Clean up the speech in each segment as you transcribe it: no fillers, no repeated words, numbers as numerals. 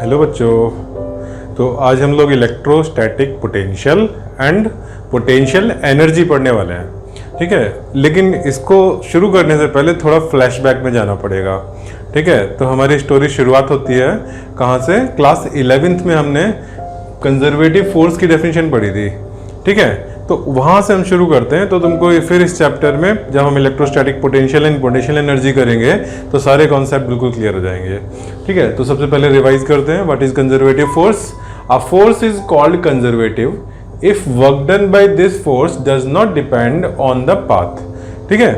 Hello बच्चों। तो आज हम लोग electrostatic potential and potential energy पढ़ने वाले हैं। ठीक है, लेकिन इसको शुरू करने से पहले थोड़ा फ्लैशबैक में जाना पड़ेगा। ठीक है, तो हमारी स्टोरी शुरुआत होती है कहाँ से? क्लास 11th में हमने कंजर्वेटिव फोर्स की डेफिनेशन पढ़ी थी। ठीक है, तो वहाँ से हम शुरू करते हैं। तो तुमको फिर इस चैप्टर में जब हम electrostatic potential and potential energy करेंगे तो सारे कॉन्सेप्ट बिल्कुल क्लियर हो जाएंगे। ठीक है, तो सबसे पहले रिवाइज करते हैं। What is conservative force? A force is called conservative if work done by this force does not depend on the path. ठीक है,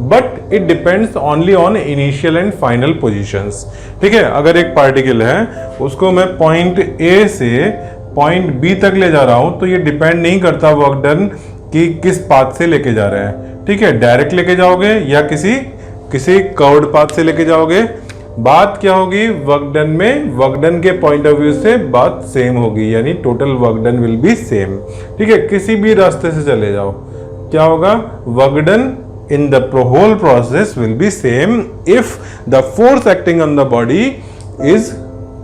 but it depends only on initial and final positions. ठीक है, अगर एक particle है उसको मैं point A से पॉइंट बी तक ले जा रहा हूं तो ये डिपेंड नहीं करता वर्क डन कि किस पाथ से लेके जा रहे हैं। ठीक है, डायरेक्ट लेके जाओगे या किसी कर्व्ड पाथ से लेके जाओगे, बात क्या होगी? वर्क डन में वर्क डन के पॉइंट ऑफ व्यू से बात सेम होगी, यानी total work done will be same. ठीक है, किसी भी रास्ते से चले जाओ क्या होगा? Work done in the whole process will be same if the force acting on the body is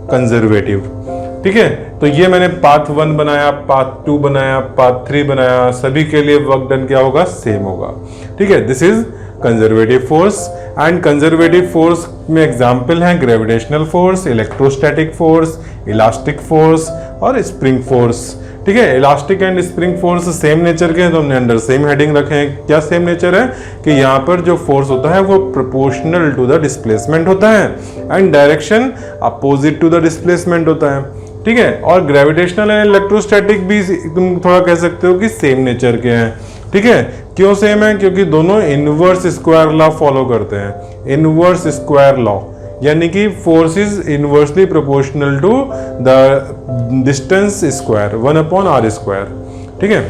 conservative। ठीक है, तो ये मैंने पाथ 1 बनाया, पाथ 2 बनाया, पाथ 3 बनाया, सभी के लिए वर्क डन क्या होगा? सेम होगा। ठीक है, this is conservative force. And conservative force में एग्जाम्पल हैं gravitational force, electrostatic force, elastic force और स्प्रिंग फोर्स। ठीक है, elastic and spring force same nature के हैं तो हमने अंडर सेम हेडिंग रखे हैं। क्या सेम नेचर है? कि यहाँ पर जो फोर्स होता है वो प्रोपोर्शनल टू द डिस्प्लेसमेंट होता है and direction opposite to the displacement होता है। ठीक है, और ग्रेविटेशनल एंड इलेक्ट्रोस्टैटिक भी तुम थोड़ा कह सकते हो कि सेम नेचर के हैं। ठीक है, क्यों सेम है? क्योंकि दोनों इनवर्स स्क्वायर लॉ फॉलो करते हैं। इनवर्स स्क्वायर लॉ यानी कि force is inversely proportional to the distance square 1/r²। ठीक है,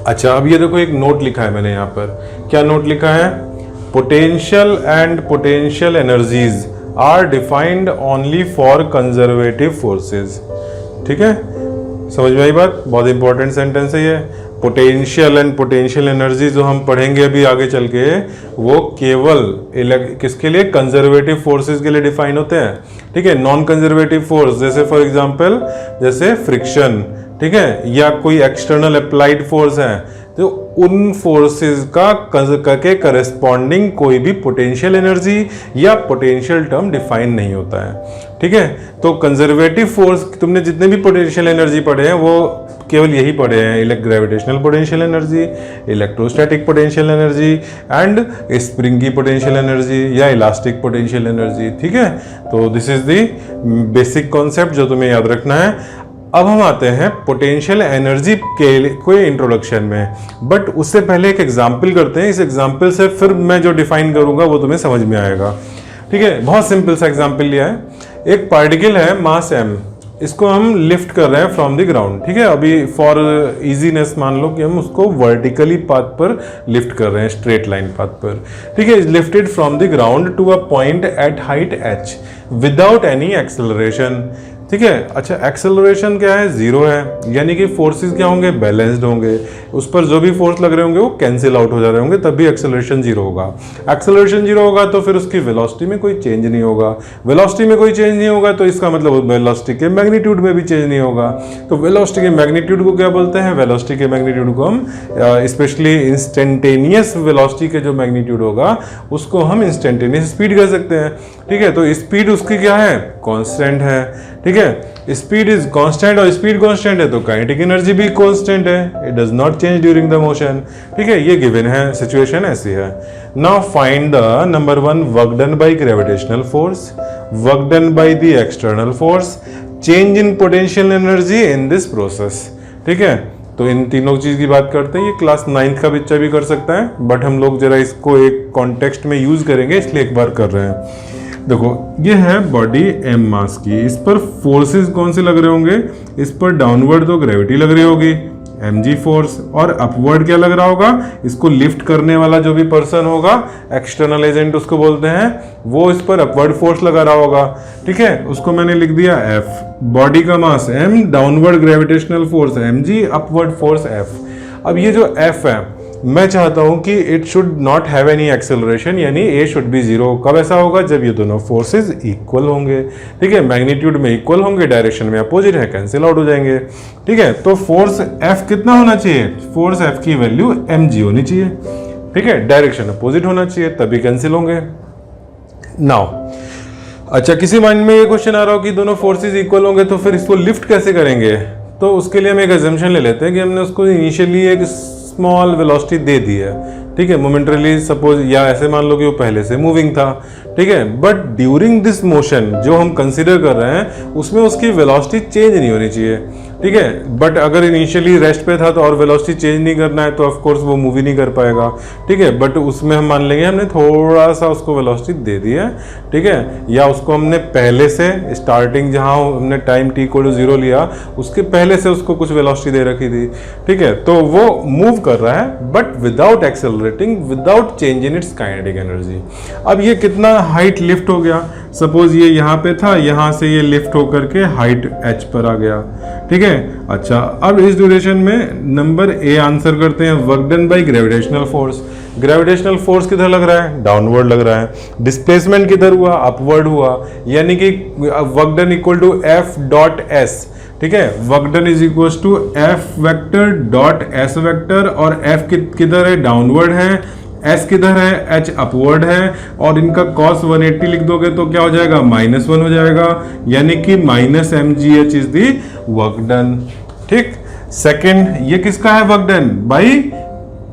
अच्छा अब ये देखो एक नोट लिखा है मैंने यहाँ पर। क्या नोट लिखा है? Potential and potential energies are defined only for conservative forces. ठीक है, समझ में आई बात? बहुत इंपॉर्टेंट सेंटेंस है ये। पोटेंशियल एंड पोटेंशियल एनर्जी जो हम पढ़ेंगे अभी आगे चल के वो केवल किसके लिए? कंजर्वेटिव फोर्सेस के लिए डिफाइन होते हैं। ठीक है, नॉन कंजर्वेटिव फोर्स जैसे फॉर एग्जांपल जैसे फ्रिक्शन, ठीक है, या कोई एक्सटर्नल अप्लाइड फोर्स है, तो उन फोर्सेस का के करस्पॉन्डिंग कोई भी पोटेंशियल एनर्जी या पोटेंशियल टर्म डिफाइन नहीं होता है। ठीक है, तो कंजर्वेटिव फोर्स तुमने जितने भी पोटेंशियल एनर्जी पढ़े हैं वो केवल यही पढ़े हैं, gravitational potential energy, electrostatic potential energy and spring की पोटेंशियल एनर्जी या इलास्टिक पोटेंशियल एनर्जी। ठीक है, तो this is the basic concept जो तुम्हें याद रखना है। अब हम आते हैं पोटेंशियल एनर्जी के कोई इंट्रोडक्शन में, बट उससे पहले एक एग्जाम्पल करते हैं। इस एग्जाम्पल से फिर मैं जो डिफाइन करूंगा वो तुम्हें समझ में आएगा। ठीक है, बहुत सिंपल सा एग्जाम्पल लिया है। एक पार्टिकल है मास m, इसको हम लिफ्ट कर रहे हैं फ्रॉम द ग्राउंड। ठीक है, अभी फॉर इजीनेस मान लो कि हम उसको वर्टिकली पाथ पर लिफ्ट कर रहे हैं, स्ट्रेट लाइन पाथ पर। ठीक है, lifted from the ground to a point at height h without any acceleration. ठीक है, अच्छा एक्सेलरेशन क्या है? 0 है, यानी कि फोर्सेस क्या होंगे? बैलेंस्ड होंगे। उस पर जो भी फोर्स लग रहे होंगे वो कैंसिल आउट हो जा रहे होंगे, तब भी एक्सेलरेशन 0 होगा। एक्सेलरेशन 0 होगा तो फिर उसकी वेलोसिटी में कोई चेंज नहीं होगा। वेलोसिटी में कोई चेंज नहीं होगा तो इसका मतलब वेलोसिटी के मैग्नीट्यूड में भी चेंज नहीं होगा। तो वेलोसिटी के मैग्नीट्यूड को क्या बोलते हैं? वेलोसिटी के मैग्नीट्यूड को हम स्पेशली इंस्टेंटेनियस वेलोसिटी के जो मैग्नीट्यूड होगा उसको हम इंस्टेंटेनियस स्पीड कह सकते हैं। ठीक है, तो स्पीड उसकी क्या है? कांस्टेंट है। ठीक है, स्पीड इज कांस्टेंट और स्पीड कांस्टेंट है तो काइनेटिक एनर्जी भी कांस्टेंट है, it does not change during the motion. ठीक है, ये गिवन है, सिचुएशन ऐसी है। Now find the number 1 work done by gravitational force, work done by the external force, change in potential energy in this process. ठीक है, तो इन तीनों चीज की बात करते हैं। ये क्लास 9th का बच्चा भी कर सकता है, बट हम लोग जरा इसको एक कॉन्टेक्स्ट में यूज करेंगे इसलिए एक बार कर रहे हैं। देखो ये है बॉडी m मास की, इस पर फोर्सेस कौन से लग रहे होंगे? इस पर डाउनवर्ड तो ग्रेविटी लग रही होगी mg फोर्स, और अपवर्ड क्या लग रहा होगा? इसको लिफ्ट करने वाला जो भी पर्सन होगा, एक्सटर्नल एजेंट उसको बोलते हैं, वो इस पर अपवर्ड फोर्स लगा रहा होगा। ठीक है, उसको मैंने लिख दिया f। बॉडी का मास m, downward gravitational force mg, upward force f। अब ये जो f है मैं चाहता हूं कि it should not have any acceleration, यानी ए शुड बी जीरो। कब ऐसा होगा? जब ये दोनों फोर्सेस इक्वल होंगे। ठीक है, मैग्नीट्यूड में इक्वल होंगे, डायरेक्शन में अपोजिट है, कैंसिल आउट हो जाएंगे। ठीक है, तो फोर्स एफ कितना होना चाहिए? फोर्स एफ की वैल्यू mg होनी चाहिए। ठीक है, डायरेक्शन अपोजिट होना चाहिए, तभी कैंसिल होंगे। नाउ अच्छा, किसी माइंड में ये क्वेश्चन आ रहा हो कि दोनों फोर्सेस इक्वल होंगे तो फिर इसको लिफ्ट कैसे करेंगे? तो उसके लिए हम एक अजम्पशन ले लेते हैं कि हमने उसको इनिशियली एक स्मॉल वेलोसिटी दे दी है। ठीक है, मोमेंटरली सपोज, या ऐसे मान लो कि वो पहले से मूविंग था। ठीक है, बट ड्यूरिंग दिस मोशन जो हम कंसीडर कर रहे हैं उसमें उसकी वेलोसिटी चेंज नहीं होनी चाहिए। ठीक है, बट अगर इनिशियली रेस्ट पे था तो और वेलोसिटी चेंज नहीं करना है तो ऑफ कोर्स वो मूव ही नहीं कर पाएगा। ठीक है, बट उसमें हम मान लेंगे हमने थोड़ा सा उसको वेलोसिटी दे दी है। ठीक है, या उसको हमने पहले से स्टार्टिंग जहां हमने टाइम t को 0 लिया उसके पहले से उसको कुछ वेलोसिटी दे रखी थी। ठीक है, तो वो मूव कर रहा है but without accelerating, without change in its kinetic energy. अब ये कितना हाइट लिफ्ट हो गया? सपोज ये यहाँ पे था, यहाँ से ये लिफ्ट होकर के हाइट h पर आ गया। ठीक है, अच्छा, अब इस ड्यूरेशन में नंबर ए आंसर करते हैं। Work done by gravitational force. Gravitational force किधर लग रहा है? डाउनवर्ड लग रहा है। डिस्प्लेसमेंट किधर हुआ? अपवर्ड हुआ, यानी कि work done equal to F dot S. ठीक है, work done is equal to F vector dot S vector, और एफ किधर है? डाउनवर्ड है। एस किधर है? एच अपवर्ड है, और इनका कॉस 180 लिख दोगे तो क्या हो जाएगा? -1 हो जाएगा, यानी कि -mgh is the work done. ठीक, सेकंड, ये किसका है work done? By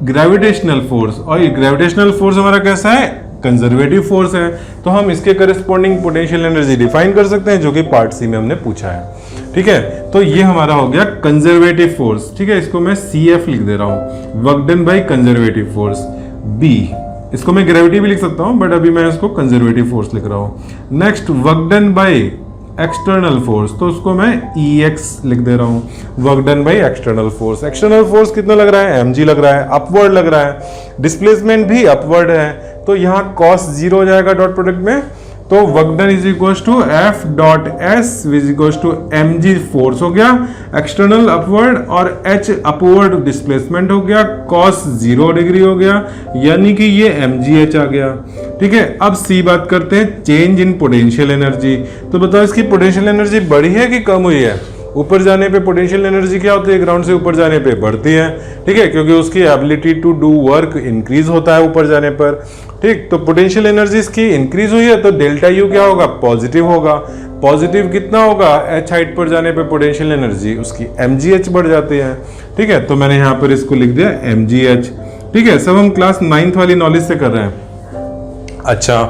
gravitational force, और ये ग्रेविटेशनल फोर्स हमारा कैसा है? कंजर्वेटिव फोर्स है। तो हम इसके करस्पॉन्डिंग पोटेंशियल एनर्जी डिफाइन कर सकते हैं, जो कि पार्ट सी में हमने पूछा है। ठीक है, तो ये हमारा हो गया कंजर्वेटिव फोर्स। ठीक है, इसको मैं CF लिख दे रहा हूं, work done by conservative force. B, इसको मैं ग्रेविटी भी लिख सकता हूं, बट अभी मैं इसको कंजर्वेटिव फोर्स लिख रहा हूं। Next, work done by external force, तो उसको मैं EX लिख दे रहा हूं, work done by external force. External force कितना लग रहा है? mg लग रहा है, अपवर्ड लग रहा है, डिस्प्लेसमेंट भी अपवर्ड है, तो यहां cos 0 हो जाएगा डॉट प्रोडक्ट में। तो work done is equal to F dot S is equal to mg force हो गया, एक्सटर्नल अपवर्ड, और h अपवर्ड डिस्प्लेसमेंट हो गया, cos 0 डिग्री हो गया, यानी कि ये mgh आ गया। ठीक है, अब सी बात करते हैं, चेंज इन पोटेंशियल एनर्जी। तो बताओ इसकी पोटेंशियल एनर्जी बढ़ी है कि कम हुई है? ऊपर जाने पे पोटेंशियल एनर्जी क्या होती है? ग्राउंड से ऊपर जाने पे बढ़ती है। ठीक है, क्योंकि उसकी ability to do work increase होता है ऊपर जाने पर। ठीक, तो पोटेंशियल एनर्जी इसकी इंक्रीज हुई है तो डेल्टा यू क्या होगा? पॉजिटिव होगा। पॉजिटिव कितना होगा? h हाइट पर जाने पे पोटेंशियल एनर्जी उसकी mgh बढ़ जाती है। ठीक है, तो मैंने यहाँ पर इसको लिख दिया mgh। ठीक है, सब हम क्लास 9th वाली नॉलेज से कर रहे हैं। अच्छा,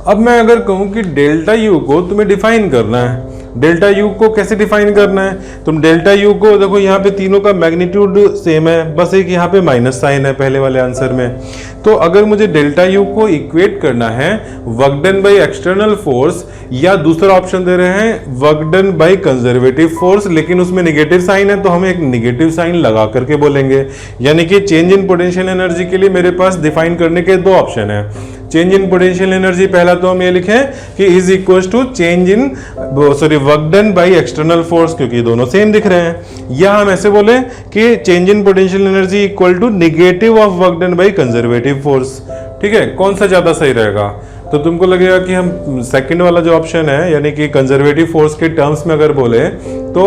अब मैं अगर कहूँ कि डेल्टा यू को तुम्हें डिफाइन करना है, डेल्टा यू को कैसे डिफाइन करना है? तुम डेल्टा यू को देखो, यहाँ पे तीनों का मैग्नीट्यूड सेम है, बस एक यहाँ पे माइनस साइन है पहले वाले आंसर में। तो अगर मुझे डेल्टा यू को इक्वेट करना है work done by external force, या दूसरा ऑप्शन दे रहे हैं work done by conservative force, लेकिन उसमें निगेटिव साइन है तो हम एक निगेटिव साइन लगा करके बोलेंगे। यानी कि चेंज इन पोटेंशियल एनर्जी के लिए मेरे पास डिफाइन करने के दो ऑप्शन है। चेंज इन पोटेंशियल एनर्जी, पहला तो हम ये लिखें कि is equal to change in work done by external force, क्योंकि दोनों सेम दिख रहे हैं। या हम ऐसे बोले कि change in potential energy equal to negative of work done by conservative force. ठीक है, कौन सा ज्यादा सही रहेगा? तो तुमको लगेगा कि हम सेकंड वाला जो ऑप्शन है, यानी कि कंजर्वेटिव फोर्स के टर्म्स में अगर बोले तो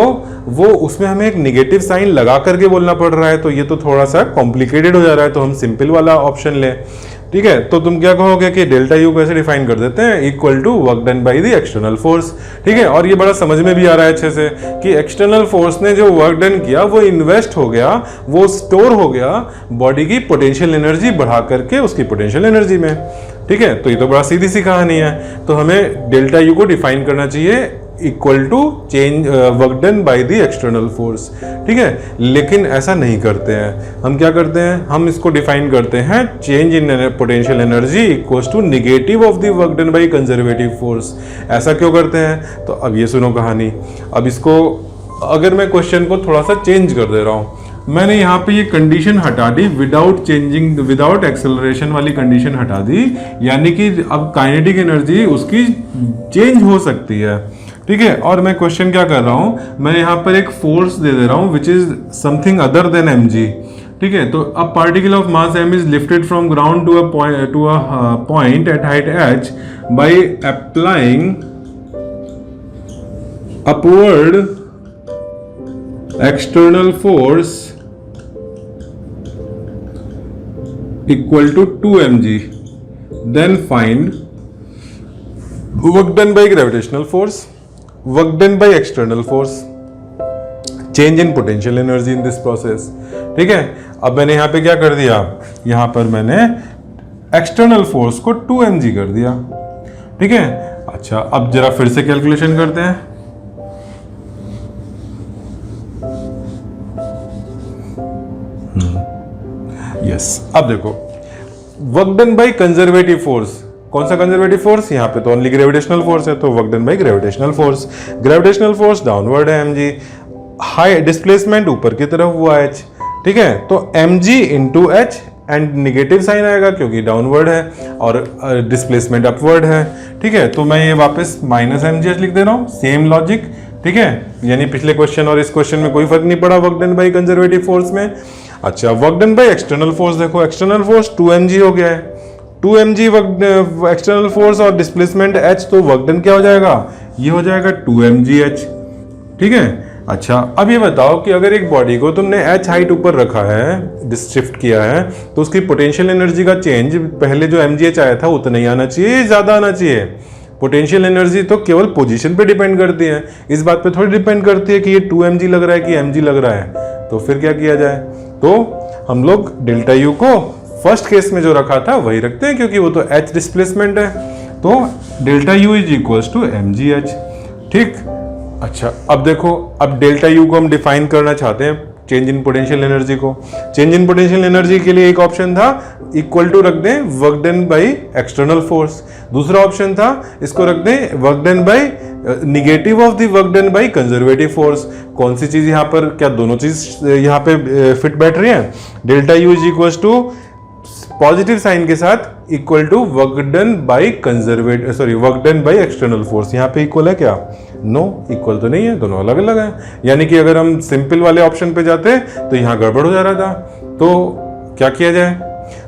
वो उसमें हमें एक निगेटिव साइन लगा करके बोलना पड़ रहा है, तो ये तो थोड़ा सा कॉम्प्लिकेटेड हो जा रहा है, तो हम सिंपल वाला ऑप्शन लें। ठीक है, तो तुम क्या कहोगे कि डेल्टा यू कैसे डिफाइन कर देते हैं? Equal to work done by the external force. ठीक है, और ये बड़ा समझ में भी आ रहा है अच्छे से कि एक्सटर्नल फोर्स ने जो वर्क डन किया वो इन्वेस्ट हो गया, वो स्टोर हो गया बॉडी की पोटेंशियल एनर्जी बढ़ा करके उसकी पोटेंशियल एनर्जी में। ठीक है, तो ये तो बड़ा सीधी सी कहानी है। तो हमें डेल्टा यू को डिफाइन करना चाहिए equal to change work done by the external force. ठीक है, लेकिन ऐसा नहीं करते हैं। हम क्या करते हैं? हम इसको डिफाइन करते हैं change in potential energy equal to negative of the work done by conservative force. ऐसा क्यों करते हैं? तो अब ये सुनो कहानी। अब इसको अगर मैं क्वेश्चन को थोड़ा सा चेंज कर दे रहा हूँ, मैंने यहाँ पे ये कंडीशन हटा दी, विदाउट एक्सेलरेशन वाली कंडीशन हटा दी, यानी कि अब काइनेटिक एनर्जी उसकी चेंज हो सकती है। ठीक है, और मैं क्वेश्चन क्या कर रहा हूं, मैं यहाँ पर एक फोर्स दे रहा हूं which is something other than mg। ठीक है, तो अब particle of mass m is lifted from ground to a point at height h by applying upward external force equal to 2 mg. Then find work done by gravitational force, work done by external force, change in potential energy in this process. ठीक है, अब मैंने यहाँ पे क्या कर दिया, यहाँ पर मैंने एक्सटर्नल फोर्स को 2 mg कर दिया. ठीक है, अच्छा अब जरा फिर से कैलकुलेशन करते हैं. यस, अब देखो work done by conservative force. कौन सा कंजर्वेटिव फोर्स? यहाँ पे तो ओनली ग्रेविटेशनल फोर्स है, तो work done by gravitational force. Gravitational force downward है mg, हाई डिस्प्लेसमेंट ऊपर की तरफ हुआ h. ठीक है, तो mg into h and negative sign आएगा क्योंकि डाउनवर्ड है और डिस्प्लेसमेंट अपवर्ड है. ठीक है, तो मैं ये वापस माइनस mgh लिख दे रहा हूँ. Same logic. ठीक है, यानी पिछले क्वेश्चन और इस क्वेश्चन में कोई फर्क नहीं पड़ा work done by conservative force में. अच्छा, work done by external force देखो, एक्सटर्नल फोर्स 2 mg हो गया है. 2 mg वर्क एक्सटर्नल फोर्स और डिस्प्लेसमेंट h, तो वर्क डन क्या हो जाएगा? ये हो जाएगा 2 mgh. ठीक है, अच्छा अब ये बताओ कि अगर एक बॉडी को तुमने h हाइट ऊपर रखा है, शिफ्ट किया है, तो उसकी पोटेंशियल एनर्जी का चेंज पहले जो mgh आया था उतना ही आना चाहिए, ज्यादा आना चाहिए. पोटेंशियल एनर्जी तो केवल पोजीशन पे डिपेंड करती है, इस बात पे थोड़ी डिपेंड करती है कि ये 2 mg लग रहा है कि mg लग रहा है. तो फिर क्या किया जाए? तो हम लोग डेल्टा यू को फर्स्ट केस में जो रखा था वही रखते हैं क्योंकि वो तो h डिस्प्लेसमेंट है. तो delta U is equals to mgh. ठीक, अच्छा अब देखो, अब डेल्टा यू को हम डिफाइन करना चाहते हैं चेंज इन पोटेंशियल एनर्जी को. चेंज इन पोटेंशियल एनर्जी के लिए एक ऑप्शन था इक्वल टू रख दें work done by external force. दूसरा ऑप्शन था इसको रख दें work done bye negative of the work done by conservative force. कौन सी चीज यहाँ पर, क्या दोनों चीज यहाँ पे फिट बैठ रही है? Delta U is equal to positive sign के साथ equal to work done by conservative, sorry work done by external force. यहाँ पे इक्वल है क्या? नो, इक्वल तो नहीं है, दोनों अलग अलग है. यानी कि अगर हम सिंपल वाले ऑप्शन पे जाते तो यहाँ गड़बड़ हो जा रहा था. तो क्या किया जाए?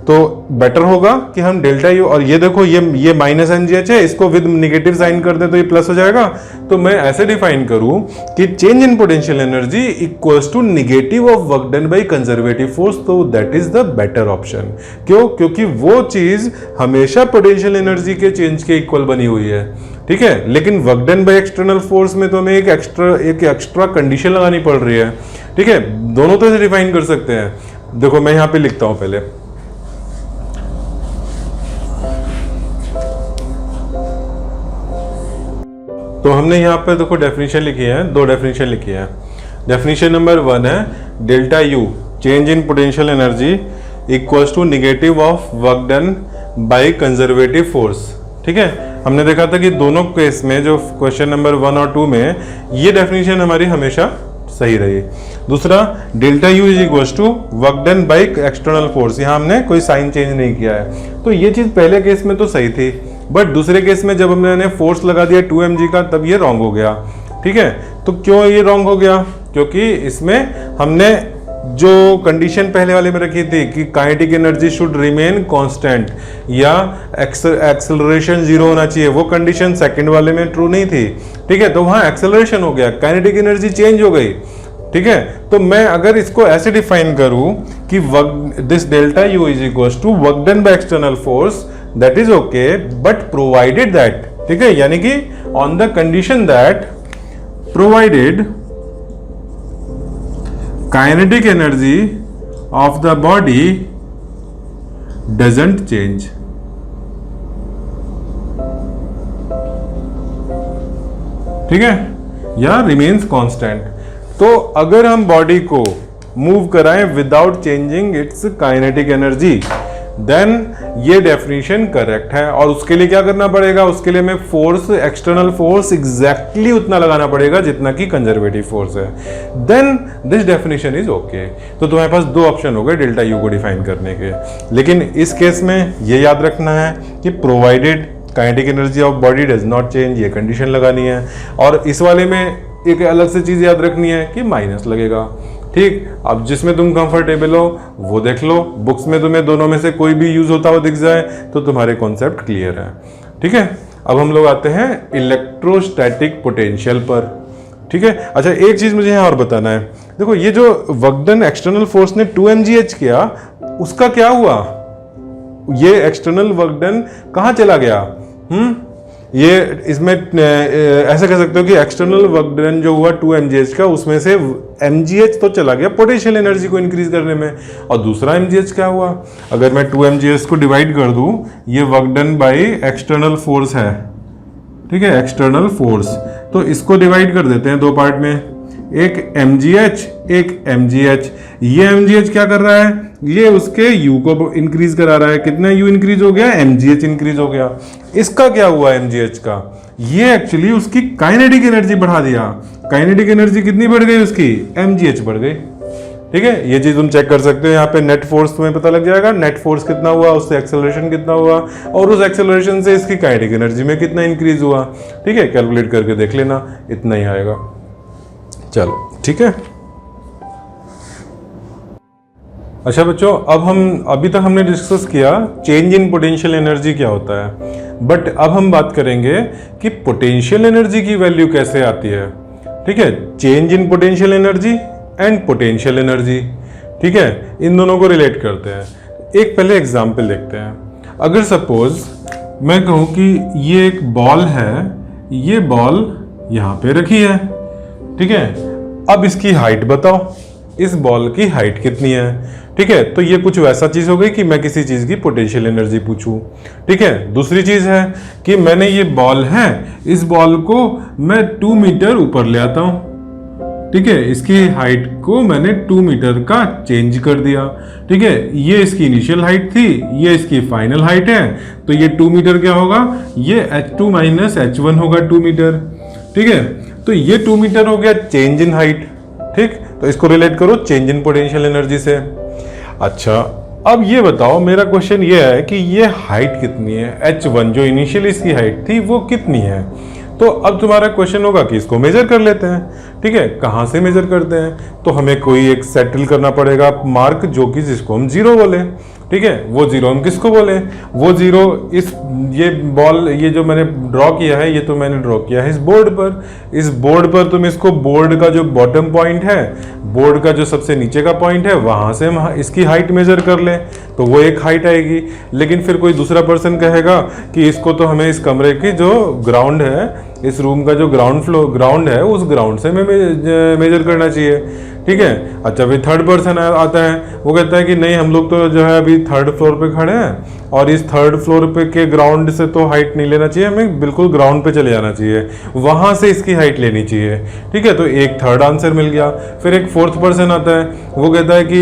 तो बेटर होगा कि हम डेल्टा यू, और ये देखो ये माइनस mgh है, इसको विद नेगेटिव साइन कर दें तो ये प्लस हो जाएगा. तो मैं ऐसे डिफाइन करूं कि change in potential energy equals to negative of work done by conservative force. तो that is the better option. क्यों? क्योंकि वो चीज हमेशा पोटेंशियल एनर्जी के चेंज के इक्वल बनी हुई है. ठीक है, लेकिन work done by external force में तो हमें एक एक्स्ट्रा कंडीशन लगानी पड़ रही है. ठीक है, दोनों तरह से डिफाइन कर सकते हैं. देखो मैं यहाँ पे लिखता हूं पहले. तो हमने यहाँ पे देखो डेफिनेशन लिखी है, दो डेफिनेशन लिखी है. डेफिनेशन नंबर 1 है delta U change in potential energy equals to negative of work done by conservative force. ठीक है, हमने देखा था कि दोनों केस में जो क्वेश्चन नंबर 1 और 2 में ये डेफिनेशन हमारी हमेशा सही रही. दूसरा, delta U is equals to work done by external force. यहाँ हमने कोई साइन चेंज नहीं किया है, तो ये चीज पहले केस में तो सही थी, बट दूसरे केस में जब हमने फोर्स लगा दिया 2 mg का तब ये रॉन्ग हो गया. ठीक है, तो क्यों ये रॉन्ग हो गया? क्योंकि इसमें हमने जो कंडीशन पहले वाले में रखी थी कि kinetic energy should remain constant या एक्सेलरेशन 0 होना चाहिए, वो कंडीशन सेकंड वाले में ट्रू नहीं थी. ठीक है, तो वहां एक्सेलरेशन हो गया, काइनेटिक एनर्जी चेंज हो गई. ठीक है, तो मैं अगर इसको ऐसे डिफाइन करूं कि this delta U is equals to work done by external force, that is okay, but provided that. ठीक है, यानी कि on the condition that provided kinetic energy of the body doesn't change. ठीक है, या remains constant. तो अगर हम बॉडी को मूव कराएं without changing its kinetic energy, then ये डेफिनेशन करेक्ट है. और उसके लिए क्या करना पड़ेगा? उसके लिए हमें फोर्स, एक्सटर्नल फोर्स एग्जैक्टली उतना लगाना पड़ेगा जितना कि कंजर्वेटिव फोर्स है. Then this definition is okay. तो तुम्हारे पास दो ऑप्शन हो गए डेल्टा यू को डिफाइन करने के. लेकिन इस केस में ये याद रखना है कि provided kinetic energy of body does not change, ये कंडीशन लगानी है. और इस वाले में एक अलग से चीज याद रखनी है कि माइनस लगेगा. ठीक, अब जिसमें तुम कंफर्टेबल हो वो देख लो, बुक्स में तुम्हें दोनों में से कोई भी यूज होता हुआ दिख जाए तो तुम्हारे कॉन्सेप्ट क्लियर है। ठीक है, अब हम लोग आते हैं इलेक्ट्रोस्टैटिक पोटेंशियल पर। ठीक है, अच्छा एक चीज मुझे यहाँ और बताना है, देखो ये जो वर्क डन एक्सटर्नल फोर्स ने 2 mgh किया, उसका क्या हुआ, ये एक्सटर्नल वर्क डन कहाँ चला गया? ये इसमें ऐसा कह सकते हो कि एक्सटर्नल वर्क डन जो हुआ 2 mgh का, उसमें से mgh तो चला गया पोटेंशियल एनर्जी को इंक्रीज करने में, और दूसरा mgh क्या हुआ? अगर मैं 2 mgh को डिवाइड कर दूं, ये work done by external force है, ठीक है, एक्सटर्नल फोर्स, तो इसको डिवाइड कर देते हैं दो पार्ट में, एक mgh एक mgh। ये mgh क्या कर रहा है, ये उसके u को इंक्रीज करा रहा है, कितना u इंक्रीज हो गया, mgh इंक्रीज हो गया। इसका क्या हुआ mgh का, ये एक्चुअली उसकी काइनेटिक एनर्जी बढ़ा दिया। काइनेटिक एनर्जी कितनी बढ़ गई उसकी, mgh बढ़ गई। ठीक है, ये चीज तुम चेक कर सकते हो, यहाँ पे नेट फोर्स तुम्हें पता लग जाएगा, नेट फोर्स कितना हुआ, उससे एक्सेलरेशन कितना हुआ, और उस एक्सेलरेशन से इसकी काइनेटिक एनर्जी में कितना इंक्रीज हुआ। ठीक है, कैलकुलेट करके देख लेना, इतना ही आएगा। चलो ठीक है। अच्छा बच्चों, अब हम अभी तक हमने डिस्कस किया चेंज इन पोटेंशियल एनर्जी क्या होता है, बट अब हम बात करेंगे कि पोटेंशियल एनर्जी की वैल्यू कैसे आती है। ठीक है, change in potential energy and potential energy. ठीक है, इन दोनों को रिलेट करते हैं। एक पहले एग्जांपल देखते हैं। अगर सपोज मैं कहूं कि ये एक बॉल है, ये बॉल यहां पे रखी है, ठीक है, अब इसकी हाइट बताओ, इस बॉल की हाइट कितनी है। ठीक है, तो ये कुछ वैसा चीज हो गई कि मैं किसी चीज की पोटेंशियल एनर्जी पूछूं। ठीक है, दूसरी चीज है कि मैंने ये बॉल है, इस बॉल को मैं 2 मीटर ऊपर ले आता हूं। ठीक है, इसकी हाइट को मैंने 2 मीटर का चेंज कर दिया। ठीक है, ये इसकी इनिशियल हाइट थी, ये इसकी फाइनल हाइट है, तो ये 2 मीटर क्या होगा, ये h2 माइनस h1 होगा 2 मीटर। ठीक है, तो ये 2 मीटर हो गया चेंज इन हाइट। ठीक, तो इसको रिलेट करो चेंज इन पोटेंशियल एनर्जी से। अच्छा, अब ये बताओ, मेरा क्वेश्चन ये है कि ये हाइट कितनी है, h1 जो इनिशियल इसकी हाइट थी वो कितनी है। तो अब तुम्हारा क्वेश्चन होगा कि इसको मेजर कर लेते हैं। ठीक है, कहाँ से मेजर करते हैं, तो हमें कोई एक सेटल करना पड़ेगा मार्क, जो कि जिसको हम 0 बोले। ठीक है, वो 0 हम किसको बोले, वो 0 इस ये बॉल, ये जो मैंने ड्रॉ किया है, ये तो मैंने ड्रॉ किया है इस बोर्ड पर। इस बोर्ड पर तुम इसको बोर्ड का जो बॉटम पॉइंट है, बोर्ड का जो सबसे नीचे का पॉइंट है, वहां से हम इसकी हाइट मेजर कर लें तो वो एक हाइट आएगी। लेकिन फिर कोई दूसरा पर्सन कहेगा कि इसको तो हमें इस कमरे की जो ग्राउंड है, इस रूम का जो ग्राउंड है, उस ग्राउंड से हमें मेजर करना चाहिए। ठीक है, अच्छा भाई थर्ड पर्सन आता है, वो कहता है कि नहीं, हम लोग तो जो है अभी 3rd फ्लोर पे खड़े हैं, और इस 3rd फ्लोर पे के ग्राउंड से तो हाइट नहीं लेना चाहिए, हमें बिल्कुल ग्राउंड पे चले जाना चाहिए, वहां से इसकी हाइट लेनी चाहिए। ठीक है, तो एक 3rd आंसर मिल गया। फिर एक 4th पर्सन आता है, वो कहता है कि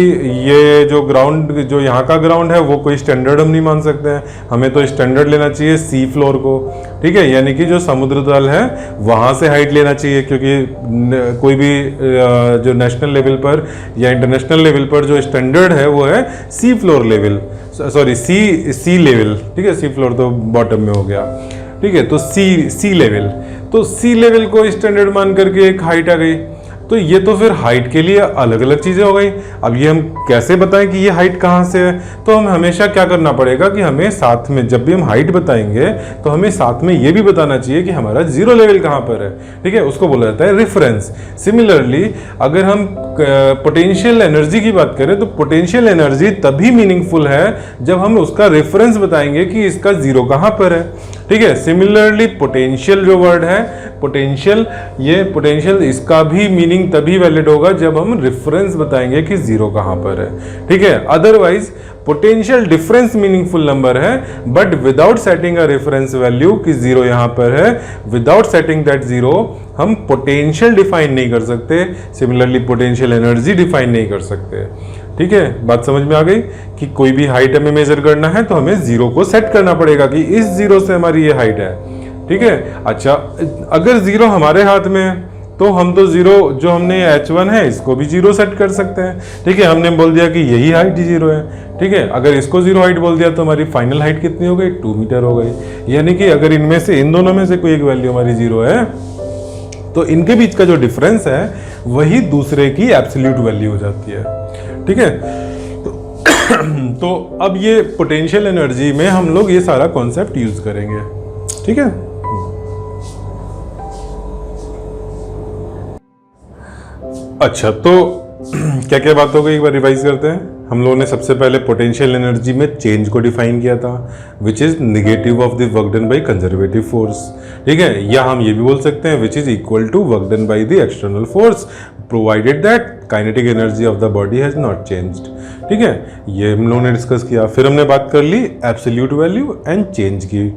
ये जो ग्राउंड, जो यहाँ का ग्राउंड है, वो कोई स्टैंडर्ड हम नहीं मान सकते हैं, हमें तो स्टैंडर्ड लेना चाहिए सी फ्लोर को। ठीक है, यानी कि जो समुद्र तल है वहां से हाइट लेना चाहिए, क्योंकि कोई भी जो नेशनल लेवल पर या इंटरनेशनल लेवल पर जो स्टैंडर्ड है वो है sea floor level, sorry sea level. ठीक है, सी फ्लोर तो बॉटम में हो गया। ठीक है, तो सी लेवल, तो सी लेवल को स्टैंडर्ड मान करके एक हाइट आ गई। तो ये तो फिर हाइट के लिए अलग अलग चीजें हो गई। अब ये हम कैसे बताएं कि ये हाइट कहाँ से है, तो हम हमेशा क्या करना पड़ेगा कि हमें साथ में, जब भी हम हाइट बताएंगे तो हमें साथ में ये भी बताना चाहिए कि हमारा 0 लेवल कहाँ पर है। ठीक है, उसको बोला जाता है रेफरेंस। सिमिलरली अगर हम पोटेंशियल एनर्जी की बात करें, तो पोटेंशियल एनर्जी तभी मीनिंगफुल है जब हम उसका रेफरेंस बताएंगे कि इसका 0 कहाँ पर है। ठीक है, सिमिलरली पोटेंशियल जो वर्ड है, पोटेंशियल, ये पोटेंशियल, इसका भी मीनिंग तभी वैलिड होगा जब हम रेफरेंस बताएंगे कि 0 कहाँ पर है। ठीक है, otherwise potential difference meaningful number है, but without setting a reference value कि 0 यहाँ पर है, विदाउट सेटिंग दैट 0 हम पोटेंशियल डिफाइन नहीं कर सकते। सिमिलरली पोटेंशियल एनर्जी डिफाइन नहीं कर सकते। ठीक है, बात समझ में आ गई कि कोई भी हाइट हमें मेजर करना है तो हमें 0 को सेट करना पड़ेगा कि इस 0 से हमारी ये हाइट है। ठीक है, अच्छा अगर 0 हमारे हाथ में है तो हम तो 0 जो हमने h1 है इसको भी 0 सेट कर सकते हैं। ठीक है, हमने बोल दिया कि यही हाइट 0 है। ठीक है, अगर इसको 0 हाइट बोल दिया तो हमारी फाइनल हाइट कितनी हो गई, 2 मीटर हो गई। यानी कि अगर इनमें से, इन दोनों में से कोई एक वैल्यू हमारी 0 है तो इनके बीच का जो डिफरेंस है वही दूसरे की एब्सोल्यूट वैल्यू हो जाती है। ठीक है, तो अब ये पोटेंशियल एनर्जी में हम लोग ये सारा कॉन्सेप्ट यूज करेंगे। ठीक है, अच्छा तो क्या क्या बात हो गई, एक बार रिवाइज करते हैं। हम लोगों ने सबसे पहले पोटेंशियल एनर्जी में चेंज को डिफाइन किया था, which is negative of the work done by conservative force. ठीक है, या हम ये भी बोल सकते हैं which is equal to work done by the external force provided that kinetic energy of the body has not changed. ठीक है, ये हम लोगों ने डिस्कस किया। फिर हमने बात कर ली एब्सोल्यूट वैल्यू एंड चेंज की।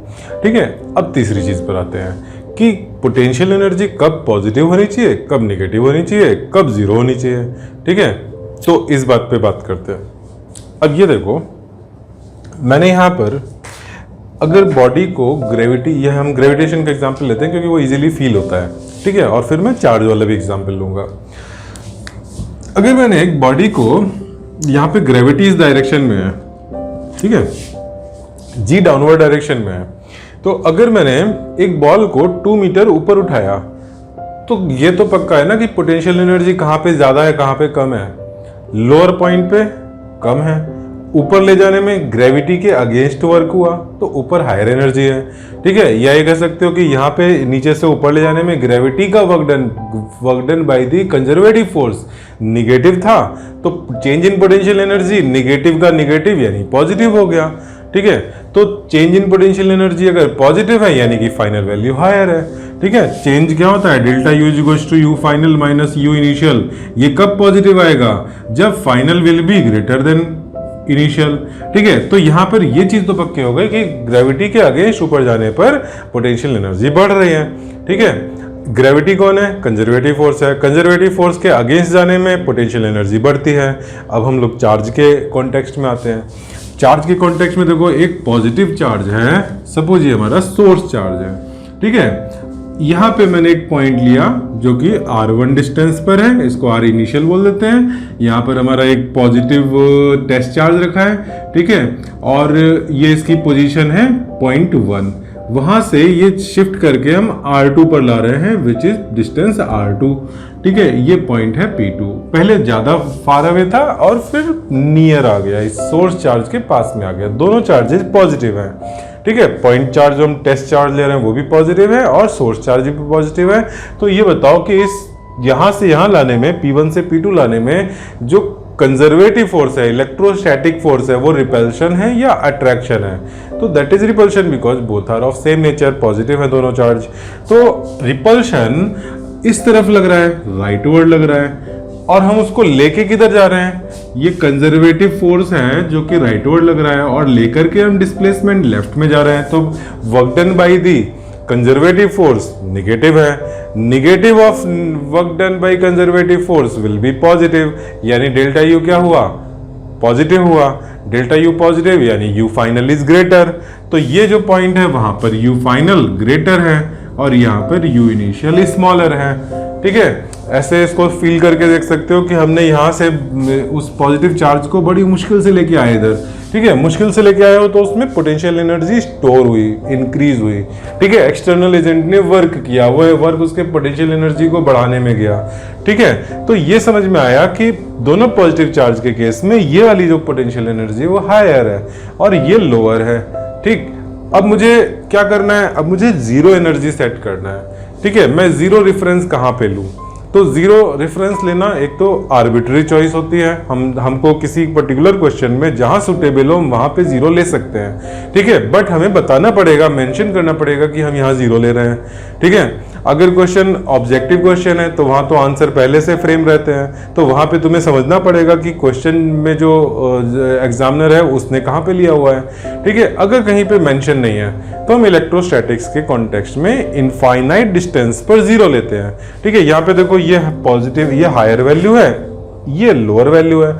ठीक है, अब तीसरी चीज पर आते हैं कि पोटेंशियल एनर्जी कब पॉजिटिव होनी चाहिए, कब नेगेटिव होनी चाहिए, कब जीरो होनी चाहिए। ठीक है, तो इस बात पे बात करते हैं। अब ये देखो, मैंने यहाँ पर अगर बॉडी को ग्रेविटी, ये हम ग्रेविटेशन का एग्जांपल लेते हैं क्योंकि वो इजीली फील होता है। ठीक है, और फिर मैं चार्ज वाला भी एग्जांपल लूंगा। अगर मैंने एक बॉडी को यहाँ पे ग्रेविटी इस डायरेक्शन में है, ठीक है, जी डाउनवर्ड डायरेक्शन में है, तो अगर मैंने एक बॉल को 2 मीटर ऊपर उठाया तो ये तो पक्का है ना कि पोटेंशियल एनर्जी कहाँ पे ज्यादा है कहाँ पे कम है। लोअर पॉइंट पे कम है, ऊपर ले जाने में ग्रेविटी के अगेंस्ट वर्क हुआ तो ऊपर हायर एनर्जी है। ठीक है, या ये कह सकते हो कि यहाँ पे नीचे से ऊपर ले जाने में ग्रेविटी का work done by the conservative force negative था, तो change in potential energy negative का निगेटिव यानी पॉजिटिव हो गया। ठीक है, तो चेंज इन पोटेंशियल एनर्जी अगर पॉजिटिव है यानी कि फाइनल वैल्यू हायर है। ठीक है, चेंज क्या होता है, delta U equals to U final minus U initial. ये कब पॉजिटिव आएगा, जब final will be greater than initial. ठीक है, तो यहां पर ये चीज तो पक्की हो गई कि ग्रेविटी के अगेंस्ट ऊपर जाने पर पोटेंशियल एनर्जी बढ़ रही है। ठीक है, ग्रेविटी कौन है, कंजर्वेटिव फोर्स है, कंजर्वेटिव फोर्स के अगेंस्ट जाने में पोटेंशियल एनर्जी बढ़ती है। अब हम लोग चार्ज के कॉन्टेक्स्ट में आते हैं। चार्ज के कॉन्टेक्स्ट में देखो, एक पॉजिटिव चार्ज है, सपोज ये हमारा सोर्स चार्ज है। ठीक है, यहां पे मैंने एक पॉइंट लिया जो कि r1 डिस्टेंस पर है, इसको r इनिशियल बोल देते हैं। यहां पर हमारा एक पॉजिटिव टेस्ट चार्ज रखा है। ठीक है, और ये इसकी पोजीशन है 0.1। वहां से ये शिफ्ट करके हम r2 पर ला रहे हैं, विच इज डिस्टेंस r2। ठीक है, ये पॉइंट है P2। पहले ज्यादा फार अवे था और फिर नियर आ गया, इस सोर्स चार्ज के पास में आ गया। दोनों चार्जेस पॉजिटिव हैं। ठीक है, पॉइंट चार्ज जो हम टेस्ट चार्ज ले रहे हैं वो भी पॉजिटिव है और सोर्स चार्ज भी पॉजिटिव है। तो ये बताओ कि इस यहां से यहां लाने में, P1 से P2 लाने में जो कंजर्वेटिव फोर्स है, इलेक्ट्रोस्टैटिक फोर्स है, वो रिपल्शन है या अट्रैक्शन है। तो that is repulsion because both are of same nature, positive है दोनों चार्ज। तो रिपल्शन इस तरफ लग रहा है, राइटवर्ड लग रहा है, और हम उसको लेके किधर जा रहे हैं, ये कंजर्वेटिव फोर्स है जो कि राइटवर्ड लग रहा है, और लेकर के हम डिस्प्लेसमेंट लेफ्ट में जा रहे हैं। तो work done by the conservative force negative है, negative of work done by conservative force will be positive, यानी डेल्टा यू क्या हुआ, पॉजिटिव हुआ। डेल्टा यू पॉजिटिव यानी यू फाइनल इज ग्रेटर। तो ये जो पॉइंट है वहां पर यू फाइनल ग्रेटर है और यहाँ पर यू इनिशियल स्मॉलर है। ठीक है, ऐसे इसको फील करके देख सकते हो कि हमने यहाँ से उस पॉजिटिव चार्ज को बड़ी मुश्किल से लेके आए इधर। ठीक है, मुश्किल से लेके आए हो तो उसमें पोटेंशियल एनर्जी स्टोर हुई, इंक्रीज हुई। ठीक है, एक्सटर्नल एजेंट ने वर्क किया, वो वर्क उसके पोटेंशियल एनर्जी को बढ़ाने में गया। ठीक है, तो ये समझ में आया कि दोनों पॉजिटिव चार्ज के केस में ये वाली जो पोटेंशियल एनर्जी वो हायर है और ये लोअर है। ठीक, अब मुझे क्या करना है, अब मुझे जीरो एनर्जी सेट करना है। ठीक है, मैं जीरो रेफरेंस कहाँ पे लूँ, तो जीरो रेफरेंस लेना एक तो आर्बिट्री चॉइस होती है। हमको किसी पर्टिकुलर क्वेश्चन में जहां सुटेबल हो वहां पे जीरो ले सकते हैं। ठीक है, बट हमें बताना पड़ेगा, मेंशन करना पड़ेगा कि हम यहाँ जीरो ले रहे हैं। ठीक है, अगर क्वेश्चन ऑब्जेक्टिव क्वेश्चन है तो वहां तो आंसर पहले से फ्रेम रहते हैं, तो वहां पे तुम्हें समझना पड़ेगा कि क्वेश्चन में जो एग्जामिनर है उसने कहाँ पे लिया हुआ है। ठीक है, अगर कहीं पे मेंशन नहीं है तो हम इलेक्ट्रोस्टैटिक्स के कॉन्टेक्स्ट में इनफाइनाइट डिस्टेंस पर जीरो लेते हैं। ठीक है, यहाँ पे देखो ये पॉजिटिव, ये हायर वैल्यू है, ये लोअर वैल्यू है,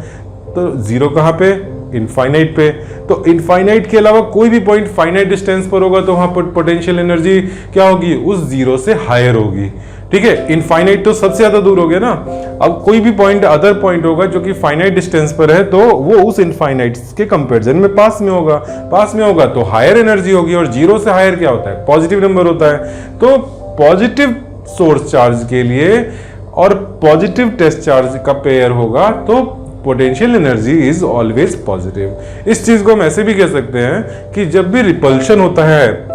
तो जीरो कहाँ पे, इनफाइनाइट पे। तो इनफाइनाइट के अलावा कोई भी पॉइंट फाइनाइट डिस्टेंस पर होगा तो वहां पर पोटेंशियल एनर्जी क्या होगी, उस जीरो से हायर होगी। ठीक है, इनफाइनाइट तो सबसे ज्यादा दूर हो गया ना। अब कोई भी पॉइंट अदर पॉइंट होगा जो कि फाइनाइट डिस्टेंस पर है तो वो उस इनफाइनाइट के कंपैरिजन में पास में होगा, पास में होगा तो हायर एनर्जी होगी। और जीरो से हायर क्या होता है, पॉजिटिव नंबर होता है। तो पॉजिटिव सोर्स चार्ज के लिए और पॉजिटिव टेस्ट चार्ज का पेयर होगा तो potential energy is always positive. इस चीज को हम ऐसे भी कह सकते हैं कि जब भी रिपल्शन होता है,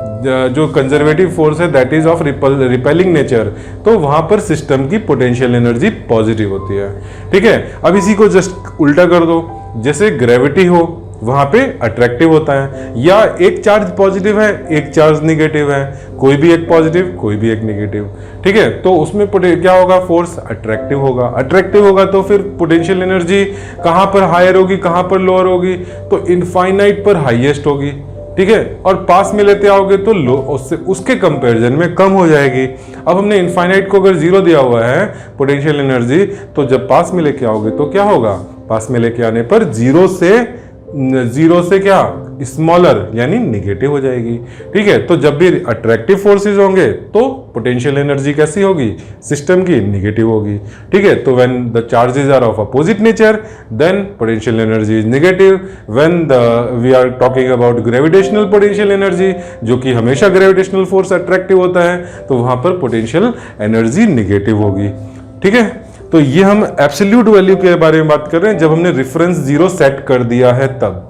जो कंजर्वेटिव फोर्स है that is of repelling nature, तो वहां पर सिस्टम की पोटेंशियल एनर्जी पॉजिटिव होती है। ठीक है, अब इसी को जस्ट उल्टा कर दो, जैसे ग्रेविटी हो वहां पे अट्रैक्टिव होता है, या एक चार्ज पॉजिटिव है एक चार्ज निगेटिव है, कोई भी एक पॉजिटिव कोई भी एक निगेटिव। ठीक है, तो उसमें क्या होगा, फोर्स अट्रैक्टिव होगा। अट्रैक्टिव होगा तो फिर पोटेंशियल एनर्जी कहां पर हायर होगी कहां पर लोअर होगी, तो इनफाइनाइट पर हाईएस्ट होगी। ठीक है, और पास में लेते आओगे तो लो उससे उसके कंपैरिजन में कम हो जाएगी। अब हमने इनफाइनाइट को अगर जीरो दिया हुआ है पोटेंशियल एनर्जी, तो जब पास में लेके आओगे तो क्या होगा, पास में लेके आने पर जीरो से क्या स्मॉलर यानी निगेटिव हो जाएगी। ठीक है, तो जब भी अट्रैक्टिव फोर्सेस होंगे तो पोटेंशियल एनर्जी कैसी होगी, सिस्टम की निगेटिव होगी। ठीक है, तो when the charges are of opposite nature then potential energy is negative. When we are talking about gravitational potential energy, जो कि हमेशा ग्रेविटेशनल फोर्स अट्रैक्टिव होता है, तो वहां पर पोटेंशियल एनर्जी निगेटिव होगी। ठीक है, तो ये हम एब्सोल्यूट वैल्यू के बारे में बात कर रहे हैं जब हमने रेफरेंस जीरो सेट कर दिया है तब।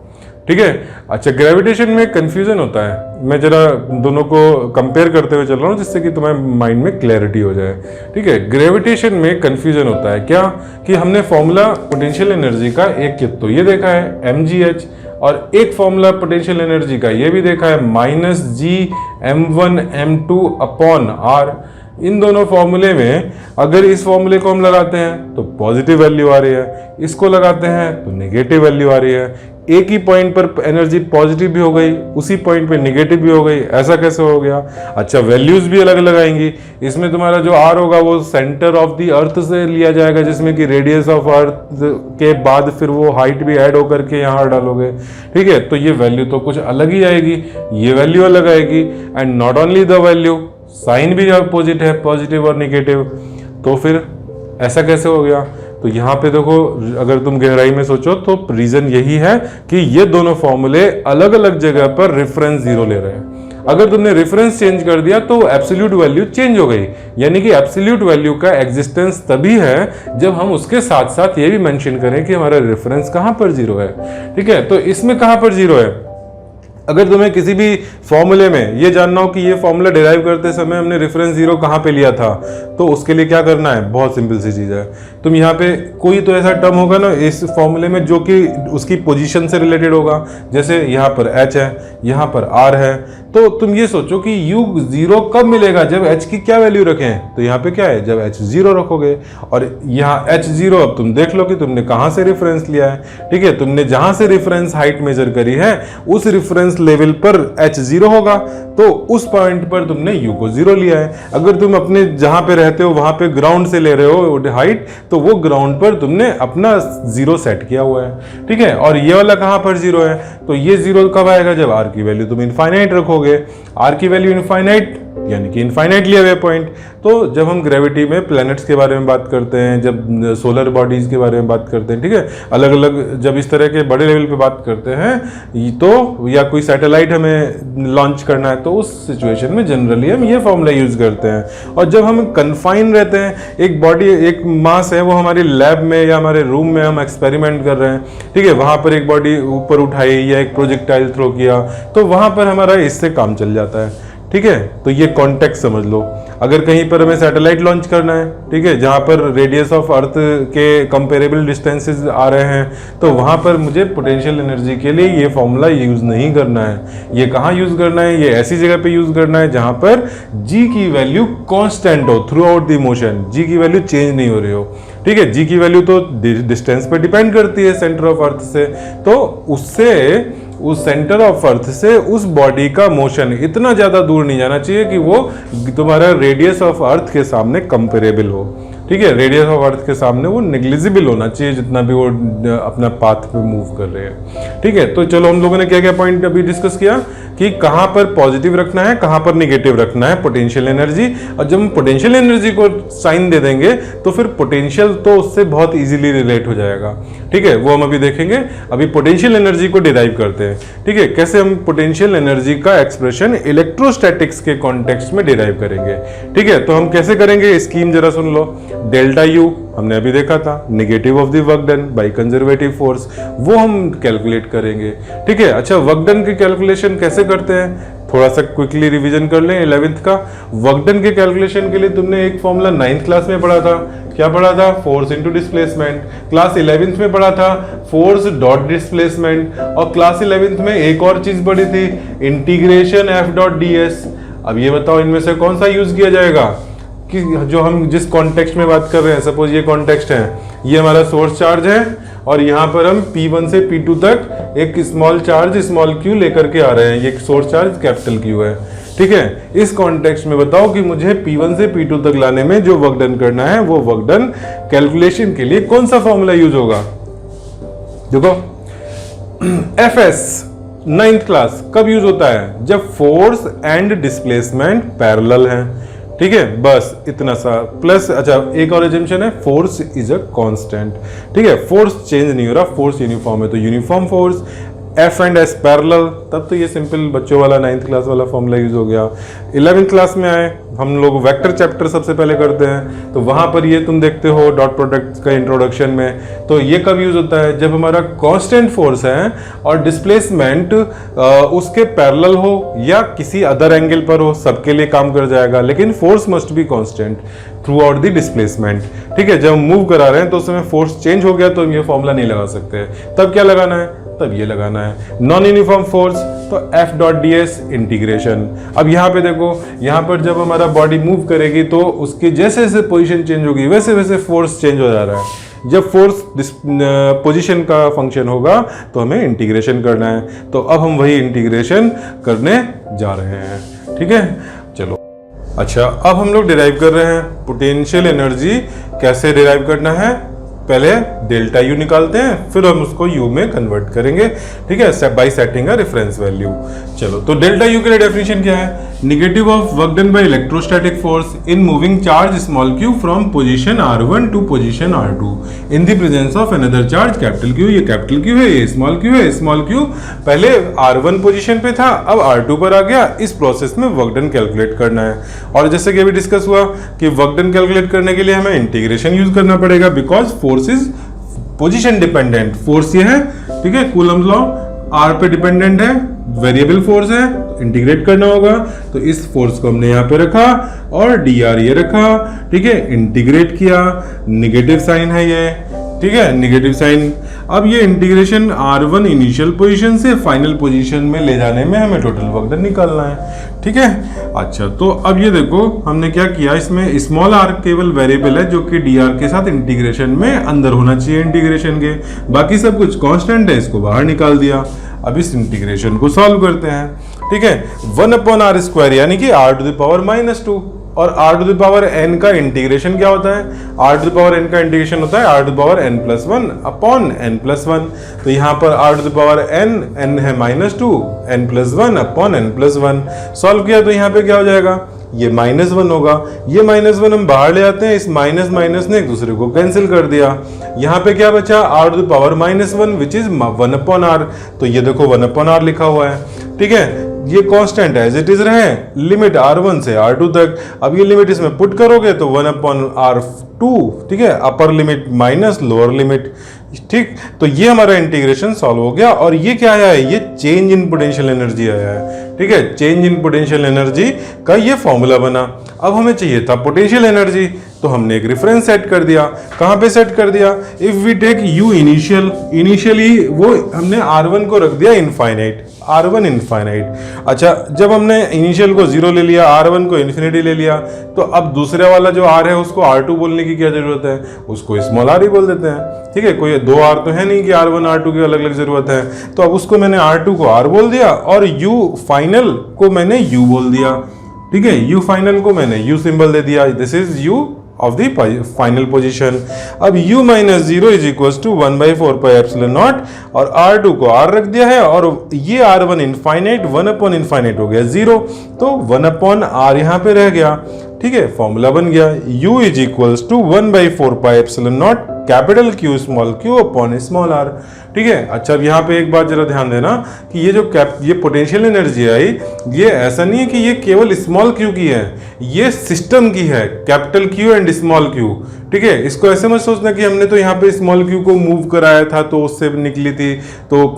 ठीक है, अच्छा ग्रेविटेशन में कंफ्यूजन होता है, मैं जरा दोनों को कंपेयर करते हुए चल रहा हूं जिससे कि तुम्हारे माइंड में क्लैरिटी हो जाए। ठीक है, ग्रेविटेशन में कंफ्यूजन होता है क्या कि हमने फॉर्मूला पोटेंशियल एनर्जी का एक तो ये देखा है mgh, और एक फॉर्मूला पोटेंशियल एनर्जी का ये भी देखा है -G m1m2/r। इन दोनों फॉर्मूले में अगर इस फॉर्मूले को हम लगाते हैं तो पॉजिटिव वैल्यू आ रही है, इसको लगाते हैं तो नेगेटिव वैल्यू आ रही है। एक ही पॉइंट पर एनर्जी पॉजिटिव भी हो गई, उसी पॉइंट पे नेगेटिव भी हो गई, ऐसा कैसे हो गया। अच्छा वैल्यूज भी अलग अलग आएंगी, इसमें तुम्हारा जो आर होगा वो सेंटर ऑफ द अर्थ से लिया जाएगा, जिसमें कि रेडियस ऑफ अर्थ के बाद फिर वो हाइट भी ऐड होकर के यहाँ डालोगे। ठीक है, तो ये वैल्यू तो कुछ अलग ही आएगी, ये वैल्यू अलग आएगी, and not only the value, sign भी अपोजिट है, पॉजिटिव और निगेटिव। तो फिर ऐसा कैसे हो गया, तो यहाँ पे देखो अगर तुम गहराई में सोचो तो रीजन यही है कि ये दोनों फॉर्मूले अलग अलग जगह पर रेफरेंस जीरो ले रहे हैं। अगर तुमने रेफरेंस चेंज कर दिया तो एब्सोल्यूट वैल्यू चेंज हो गई, यानी कि एब्सोल्यूट वैल्यू का एग्जिस्टेंस तभी है जब हम उसके साथ साथ ये भी मेंशन करें कि हमारा रेफरेंस कहां पर जीरो है। ठीक है, तो इसमें कहां पर जीरो है, अगर तुम्हें किसी भी फॉर्मूले में ये जानना हो कि ये फॉर्मूला डिराइव करते समय हमने रेफरेंस जीरो कहाँ पे लिया था, तो उसके लिए क्या करना है, बहुत सिंपल सी चीज़ है। तुम यहाँ पे कोई तो ऐसा टर्म होगा ना इस फॉर्मूले में जो कि उसकी पोजीशन से रिलेटेड होगा, जैसे यहाँ पर h है, यहाँ पर r है, तो तुम ये सोचो कि u जीरो कब मिलेगा, जब h की क्या वैल्यू रखें, तो यहाँ पे क्या है, जब h जीरो रखोगे। और यहाँ h जीरो अब तुम देख लो कि तुमने कहाँ से रेफरेंस लिया है। ठीक है, तुमने जहाँ से रेफरेंस हाइट मेजर करी है उस रेफरेंस लेवल पर h जीरो होगा, तो उस पॉइंट पर तुमने u को जीरो लिया है। अगर तुम अपने जहां पे रहते हो वहां पे ग्राउंड से ले रहे हो हाइट, तो वो ग्राउंड पर तुमने अपना जीरो सेट किया हुआ है। ठीक है, और ये वाला कहां पर जीरो है, तो ये जीरो कब आएगा, जब r की वैल्यू तुम इनफाइनाइट रखोगे। r की वैल्यू इनफाइनाइट यानी कि इनफाइनाइटली अवे पॉइंट। तो जब हम ग्रेविटी में प्लैनेट्स के बारे में बात करते हैं, जब सोलर बॉडीज के बारे में बात करते हैं, ठीक है, अलग अलग जब इस तरह के बड़े लेवल पे बात करते हैं, तो या कोई सैटेलाइट हमें लॉन्च करना है, तो उस सिचुएशन में जनरली हम ये फॉर्मूला यूज करते हैं। और जब हम कन्फाइन रहते हैं, एक बॉडी एक मास है, वो हमारी लैब में या हमारे रूम में हम एक्सपेरिमेंट कर रहे हैं, ठीक है, वहां पर एक बॉडी ऊपर उठाई या एक प्रोजेक्टाइल थ्रो किया, तो वहां पर हमारा इससे काम चल जाता है। ठीक है, तो ये कॉन्टेक्स्ट समझ लो। अगर कहीं पर हमें सैटेलाइट लॉन्च करना है, ठीक है, जहां पर रेडियस ऑफ अर्थ के कंपेरेबल डिस्टेंसेस आ रहे हैं, तो वहां पर मुझे पोटेंशियल एनर्जी के लिए ये फॉर्मूला यूज नहीं करना है। ये कहाँ यूज करना है, ये ऐसी जगह पे यूज करना है जहां पर जी की वैल्यू कांस्टेंट हो थ्रू आउट द मोशन, जी की वैल्यू चेंज नहीं हो रही हो। ठीक है, जी की वैल्यू तो डिस्टेंस पे डिपेंड करती है सेंटर ऑफ अर्थ से, तो उससे उस सेंटर ऑफ अर्थ से उस बॉडी का मोशन इतना ज्यादा दूर नहीं जाना चाहिए कि वो तुम्हारा रेडियस ऑफ अर्थ के सामने कंपेरेबल हो। ठीक है, रेडियस ऑफ अर्थ के सामने वो नेग्लिजिबल होना चाहिए जितना भी वो अपना पाथ पे मूव कर रहे हैं। ठीक है, तो चलो हम लोगों ने क्या क्या पॉइंट अभी डिस्कस किया कि कहाँ पर पॉजिटिव रखना है, कहाँ पर निगेटिव रखना है पोटेंशियल एनर्जी। और जब हम पोटेंशियल एनर्जी को साइन दे देंगे तो फिर पोटेंशियल तो उससे बहुत इजीली रिलेट हो जाएगा। ठीक है, वो हम अभी देखेंगे। अभी पोटेंशियल एनर्जी को डिराइव करते हैं। ठीक है, कैसे हम पोटेंशियल एनर्जी का एक्सप्रेशन इलेक्ट्रोस्टैटिक्स के कॉन्टेक्स्ट में डिराइव करेंगे। ठीक है, तो हम कैसे करेंगे, स्कीम जरा सुन लो। डेल्टा यू हमने अभी देखा था, negative of the work done by conservative force, वो हम कैलकुलेट करेंगे। ठीक है, अच्छा वर्क डन की कैलकुलेशन कैसे करते हैं, थोड़ा सा क्विकली रिवीजन कर लें 11th का। वर्क डन के कैलकुलेशन के लिए तुमने एक फॉर्मूला 9th क्लास में पढ़ा था। क्या पढ़ा था, force into displacement. Class 11th में पढ़ा था फोर्स डॉट डिस्प्लेसमेंट। और क्लास 11th में एक और चीज पढ़ी थी, integration F dot D S. अब ये बताओ इनमें से कौन सा यूज किया जाएगा, कि जो हम जिस कॉन्टेक्स्ट में बात कर रहे हैं, सपोज ये कॉन्टेक्स्ट है, ये हमारा सोर्स चार्ज है और यहाँ पर हम P1 से P2 तक एक स्मॉल चार्ज स्मॉल q लेकर के आ रहे हैं। ये सोर्स चार्ज कैपिटल Q है। ठीक है, इस कॉन्टेक्स्ट में बताओ कि मुझे P1 से P2 तक लाने में जो वर्क डन करना है, वो वर्क डन कैलकुलेशन के लिए कौन सा फॉर्मूला यूज होगा। देखो Fs 9th क्लास कब यूज होता है, जब फोर्स एंड डिस्प्लेसमेंट पैरेलल है। ठीक है, बस इतना सा प्लस। अच्छा एक और एजम्पशन है, फोर्स इज अ कांस्टेंट। ठीक है, फोर्स चेंज नहीं हो रहा, फोर्स यूनिफॉर्म है, तो uniform force F and S parallel, तब तो ये सिंपल बच्चों वाला 9th क्लास वाला फॉर्मूला यूज हो गया। 11th क्लास में आए, हम लोग वेक्टर चैप्टर सबसे पहले करते हैं, तो वहां पर ये तुम देखते हो डॉट प्रोडक्ट का इंट्रोडक्शन में। तो ये कब यूज होता है, जब हमारा कांस्टेंट फोर्स है और डिस्प्लेसमेंट उसके पैरेलल हो या किसी अदर एंगल पर हो, सबके लिए काम कर जाएगा, लेकिन force must be constant through out the displacement. ठीक है, जब हम मूव करा रहे हैं तो उस समय फोर्स चेंज हो गया तो हम ये फॉर्मूला नहीं लगा सकते, तब क्या लगाना है, तब ये लगाना है नॉन यूनिफॉर्म फोर्स, तो F dot D S integration. अब यहाँ पे देखो, यहाँ पर जब हमारा बॉडी मूव करेगी तो उसकी जैसे जैसे पोजीशन चेंज होगी वैसे वैसे फोर्स चेंज हो जा रहा है। जब फोर्स पोजीशन का फंक्शन होगा तो हमें इंटीग्रेशन करना है, तो अब हम वही इंटीग्रेशन करने जा रहे हैं। ठीक है, चलो अच्छा अब हम लोग डिराइव कर रहे हैं पोटेंशियल एनर्जी। कैसे डिराइव करना है, पहले डेल्टा यू निकालते हैं, फिर हम उसको यू में कन्वर्ट करेंगे। ठीक है, by setting a reference value. चलो, तो डेल्टा यू के लिए डेफिनेशन क्या है, negative of work done by electrostatic force in moving charge small q from position r1 to position r2 in the presence of another charge capital Q। ये capital Q है, ये small q है। Small q पहले r1 position पे था, अब r2 पर आ गया। इस प्रोसेस में वर्क डन कैलकुलेट करना है, और जैसे कि अभी डिस्कस हुआ कि वर्क डन कैलकुलेट करने के लिए हमें इंटीग्रेशन यूज करना पड़ेगा, because force is position dependent. Force ये है, ठीक है, कूलम्स लॉ r पे डिपेंडेंट है, वेरिएबल फोर्स है, तो इंटीग्रेट करना होगा। तो इस फोर्स को हमने यहाँ पे रखा और dr ये रखा। ठीक है, इंटीग्रेट किया, निगेटिव साइन है ये। ठीक है, निगेटिव साइन। अब ये इंटीग्रेशन r1 इनिशियल पोजीशन से फाइनल पोजीशन में ले जाने में हमें टोटल वर्क डन निकालना है। ठीक है, अच्छा तो अब ये देखो हमने क्या किया, इसमें स्मॉल r केवल वेरिएबल है जो कि dr के साथ इंटीग्रेशन में अंदर होना चाहिए इंटीग्रेशन के, बाकी सब कुछ कांस्टेंट है, इसको बाहर निकाल दिया। अब इस इंटीग्रेशन को सॉल्व करते हैं। ठीक है, 1/r² यानी कि r टू द पावर -2, और r to the power n का इंटीग्रेशन क्या होता है, r to the power n का इंटीग्रेशन होता है r to the power n+1 upon n+1। तो यहाँ पर r to the power n है -2, n+1 अपॉन n+1। सॉल्व किया तो यहाँ पे क्या हो जाएगा, ये -1 होगा। ये -1 हम बाहर ले आते हैं, इस माइनस माइनस ने एक दूसरे को कैंसिल कर दिया। यहाँ पे क्या बचा, r to the power -1 which is 1/r। तो ये देखो 1/r लिखा हुआ है। ठीक है, ये कांस्टेंट एज इट इज रहे, लिमिट r1 से r2 तक। अब ये लिमिट इसमें पुट करोगे तो 1/r2। ठीक है, upper limit minus lower limit. ठीक, तो ये हमारा इंटीग्रेशन सॉल्व हो गया। और ये क्या आया है, ये चेंज इन पोटेंशियल एनर्जी आया है। ठीक है, चेंज इन पोटेंशियल एनर्जी का ये फॉर्मूला बना। अब हमें चाहिए था पोटेंशियल एनर्जी, तो हमने एक रेफरेंस सेट कर दिया। कहां पे सेट कर दिया, if we take u initial, initially वो हमने r1 को रख दिया इनफाइनाइट, r1 इनफाइनाइट। अच्छा, जब हमने इनिशियल को 0 ले लिया, r1 को इन्फिनिटी ले लिया, तो अब दूसरे वाला जो r है उसको r2 बोलने की क्या जरूरत है, उसको स्मॉल r ही बोल देते हैं। ठीक है, कोई दो r तो है नहीं कि r1 r2 की अलग अलग जरूरत है। तो अब उसको मैंने r2 को r बोल दिया और u फाइनल को मैंने u बोल दिया। ठीक है, u फाइनल को मैंने u सिंबल दे दिया, this is u of the final position. अब u minus zero is equal to 1/4πε0 और r2 को r रख दिया है और ये r1 इनफाइनाइट 1/इनफाइनाइट हो गया 0, तो 1/r यहाँ पे रह गया। ठीक है, फॉर्मूला बन गया u is equal to 1/4πε0 capital Q small q upon small r। ठीक है, अच्छा अब यहाँ पे एक बात जरा ध्यान देना कि ये पोटेंशियल एनर्जी आई, ये ऐसा नहीं है कि ये केवल स्मॉल q की है, ये सिस्टम की है, capital Q and small q। ठीक है, इसको ऐसे मत सोचना कि हमने तो यहाँ पे स्मॉल q को मूव कराया था तो उससे निकली थी, तो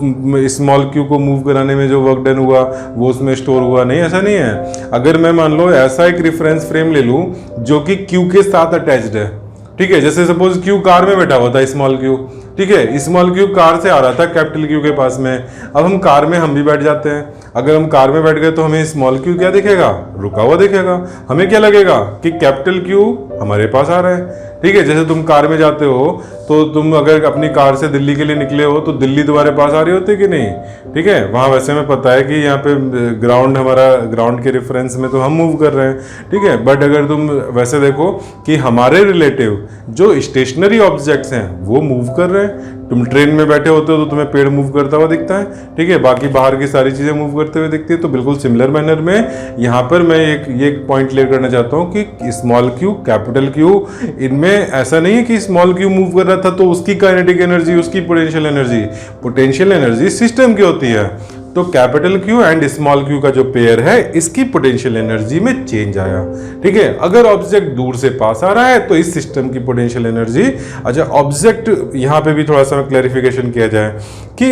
स्मॉल q को मूव कराने में जो वर्क डन हुआ वो उसमें स्टोर हुआ, नहीं, ऐसा नहीं है। अगर मैं मान लो ऐसा एक रिफरेंस फ्रेम ले लूँ जो कि q के साथ अटैच्ड है, ठीक है, जैसे सपोज Q कार में बैठा हुआ था स्मॉल Q, ठीक है, स्मॉल Q कार से आ रहा था कैपिटल Q के पास में। अब हम कार में हम भी बैठ जाते हैं, अगर हम कार में बैठ गए तो हमें स्मॉल Q क्या दिखेगा, रुका हुआ दिखेगा। हमें क्या लगेगा कि कैपिटल Q हमारे पास आ रहा है। ठीक है, जैसे तुम कार में जाते हो तो तुम अगर अपनी कार से दिल्ली के लिए निकले हो तो दिल्ली तुम्हारे पास आ रही होती है कि नहीं। ठीक है, वहाँ वैसे में पता है कि यहाँ पे ग्राउंड, हमारा ग्राउंड के रेफरेंस में तो हम मूव कर रहे हैं। ठीक है, बट अगर तुम वैसे देखो कि हमारे रिलेटिव जो स्टेशनरी ऑब्जेक्ट्स हैं वो मूव कर रहे हैं। तुम ट्रेन में बैठे होते हो तो तुम्हें पेड़ मूव करता हुआ दिखता है, ठीक है, बाकी बाहर की सारी चीजें मूव करते हुए दिखती है। तो बिल्कुल सिमिलर मैनर में यहाँ पर मैं एक पॉइंट क्लियर करना चाहता हूँ कि स्मॉल Q कैपिटल Q, इनमें ऐसा नहीं है कि स्मॉल Q मूव कर रहा था तो उसकी काइनेटिक एनर्जी, उसकी पोटेंशियल एनर्जी सिस्टम की होती है। तो capital Q and small q का जो पेयर है इसकी पोटेंशियल एनर्जी में चेंज आया। ठीक है, अगर ऑब्जेक्ट दूर से पास आ रहा है तो इस सिस्टम की पोटेंशियल एनर्जी, अच्छा ऑब्जेक्ट यहाँ पे भी थोड़ा सा क्लैरिफिकेशन किया जाए कि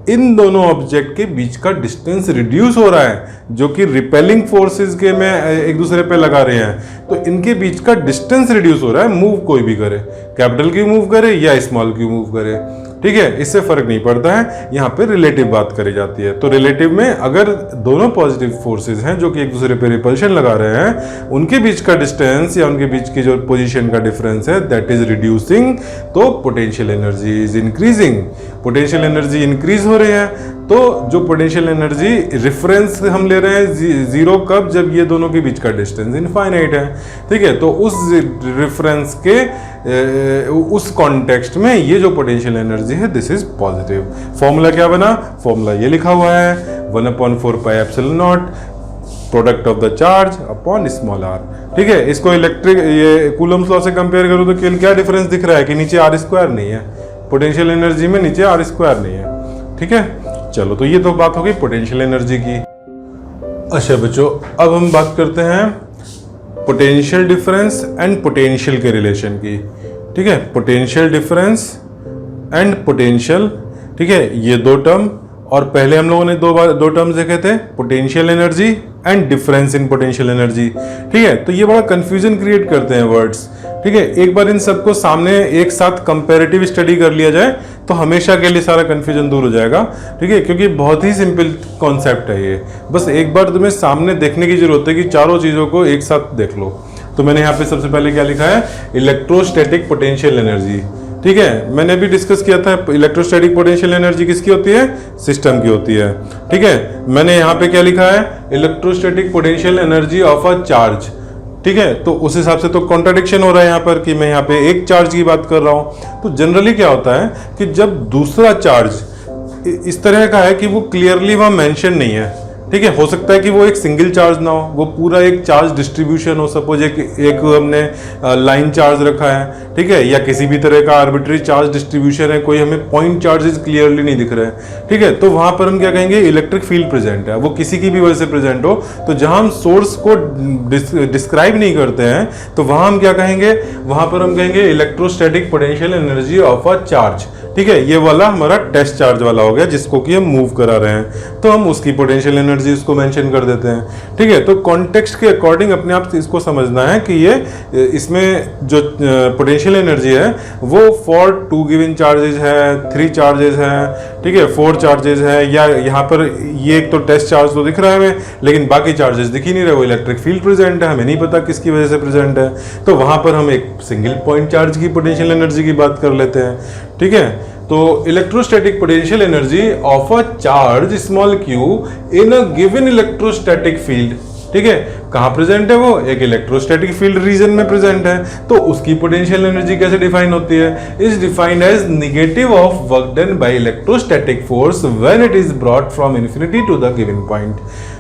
इन दोनों ऑब्जेक्ट के बीच का डिस्टेंस रिड्यूस हो रहा है, जो कि रिपेलिंग फोर्सेस के में एक दूसरे पे लगा रहे हैं, तो इनके बीच का डिस्टेंस रिड्यूस हो रहा है। मूव कोई भी करे, कैपिटल Q मूव करे या स्मॉल q मूव करे, ठीक है, इससे फर्क नहीं पड़ता है। यहाँ पे रिलेटिव बात करी जाती है। तो रिलेटिव में अगर दोनों पॉजिटिव फोर्सेस हैं जो कि एक दूसरे पे रिपल्शन लगा रहे हैं, उनके बीच का डिस्टेंस या उनके बीच की जो पोजीशन का डिफरेंस है दैट इज रिड्यूसिंग, तो potential energy is increasing. Potential energy increase हो रही है, तो जो पोटेंशियल एनर्जी रेफरेंस हम ले रहे हैं जीरो कब, जब ये दोनों के बीच का डिस्टेंस इनफाइनाइट है। ठीक है, तो उस रेफरेंस के उस कॉन्टेक्स्ट में ये जो पोटेंशियल एनर्जी है दिस इज पॉजिटिव। फॉर्मूला क्या बना, फॉर्मूला ये लिखा हुआ है 1/4πε0 product of the charge upon small r। ठीक है, इसको इलेक्ट्रिक ये कूलम्स लॉ से कंपेयर करो तो क्या डिफरेंस दिख रहा है कि नीचे r² नहीं है, पोटेंशियल एनर्जी में नीचे r² नहीं है। ठीक है, चलो तो ये तो बात हो गई पोटेंशियल एनर्जी की। अच्छा बच्चों, अब हम बात करते हैं पोटेंशियल डिफरेंस एंड पोटेंशियल के रिलेशन की। ठीक है, पोटेंशियल डिफरेंस एंड पोटेंशियल, ठीक है, ये दो टर्म, और पहले हम लोगों ने दो टर्म्स देखे थे, potential energy and difference in potential energy. ठीक है, तो ये बड़ा कंफ्यूजन क्रिएट करते हैं वर्ड्स। ठीक है, एक बार इन सबको सामने एक साथ कंपैरेटिव स्टडी कर लिया जाए तो हमेशा के लिए सारा कंफ्यूजन दूर हो जाएगा। ठीक है, क्योंकि बहुत ही सिंपल कॉन्सेप्ट है ये, बस एक बार तुम्हें सामने देखने की जरूरत है कि चारों चीजों को एक साथ देख लो। तो मैंने यहाँ पे सबसे पहले क्या लिखा है, इलेक्ट्रोस्टैटिक पोटेंशियल एनर्जी। ठीक है, मैंने भी डिस्कस किया था इलेक्ट्रोस्टैटिक पोटेंशियल एनर्जी किसकी होती है, सिस्टम की होती है। ठीक है, मैंने यहाँ पे क्या लिखा है, electrostatic potential energy of a charge. ठीक है, तो उस हिसाब से तो कॉन्ट्राडिक्शन हो रहा है यहाँ पर कि मैं यहाँ पे एक चार्ज की बात कर रहा हूँ। तो जनरली क्या होता है कि जब दूसरा चार्ज इस तरह का है कि वो क्लियरली वहाँ मेंशन नहीं है, ठीक है, हो सकता है कि वो एक सिंगल चार्ज ना हो, वो पूरा एक चार्ज डिस्ट्रीब्यूशन हो, सपोज एक हमने लाइन चार्ज रखा है, ठीक है, या किसी भी तरह का आर्बिट्री चार्ज डिस्ट्रीब्यूशन है, कोई हमें पॉइंट चार्जेस क्लियरली नहीं दिख रहे हैं। ठीक है, तो वहां पर हम क्या कहेंगे, इलेक्ट्रिक फील्ड प्रेजेंट है, वो किसी की भी वजह से प्रेजेंट हो। तो जहां हम सोर्स को डिस्क्राइब नहीं करते हैं तो वहां हम क्या कहेंगे, वहां पर हम कहेंगे electrostatic potential energy of a charge. ठीक है, ये वाला हमारा टेस्ट चार्ज वाला हो गया जिसको कि हम मूव करा रहे हैं, तो हम उसकी पोटेंशियल एनर्जी उसको मेंशन कर देते हैं। ठीक है, तो कॉन्टेक्स्ट के अकॉर्डिंग अपने आप इसको समझना है कि ये इसमें जो पोटेंशियल एनर्जी है वो फॉर 2 गिवन चार्जेस है, 3 चार्जेस है, ठीक है, 4 चार्जेस है, या यहाँ पर ये एक तो टेस्ट चार्ज तो दिख रहा है हमें, लेकिन बाकी चार्जेस दिख ही नहीं रहे, वो इलेक्ट्रिक फील्ड प्रेजेंट है, हमें नहीं पता किसकी वजह से प्रेजेंट है। तो वहां पर हम एक सिंगल पॉइंट चार्ज की पोटेंशियल एनर्जी की बात कर लेते हैं। ठीक है, तो electrostatic potential energy of a charge small q in a given electrostatic field. ठीक है, कहाँ प्रेजेंट है वो, एक इलेक्ट्रोस्टैटिक फील्ड रीजन में प्रेजेंट है, तो उसकी पोटेंशियल एनर्जी कैसे डिफाइन होती है, is defined as negative of work done by electrostatic force when it is brought from infinity to the given point.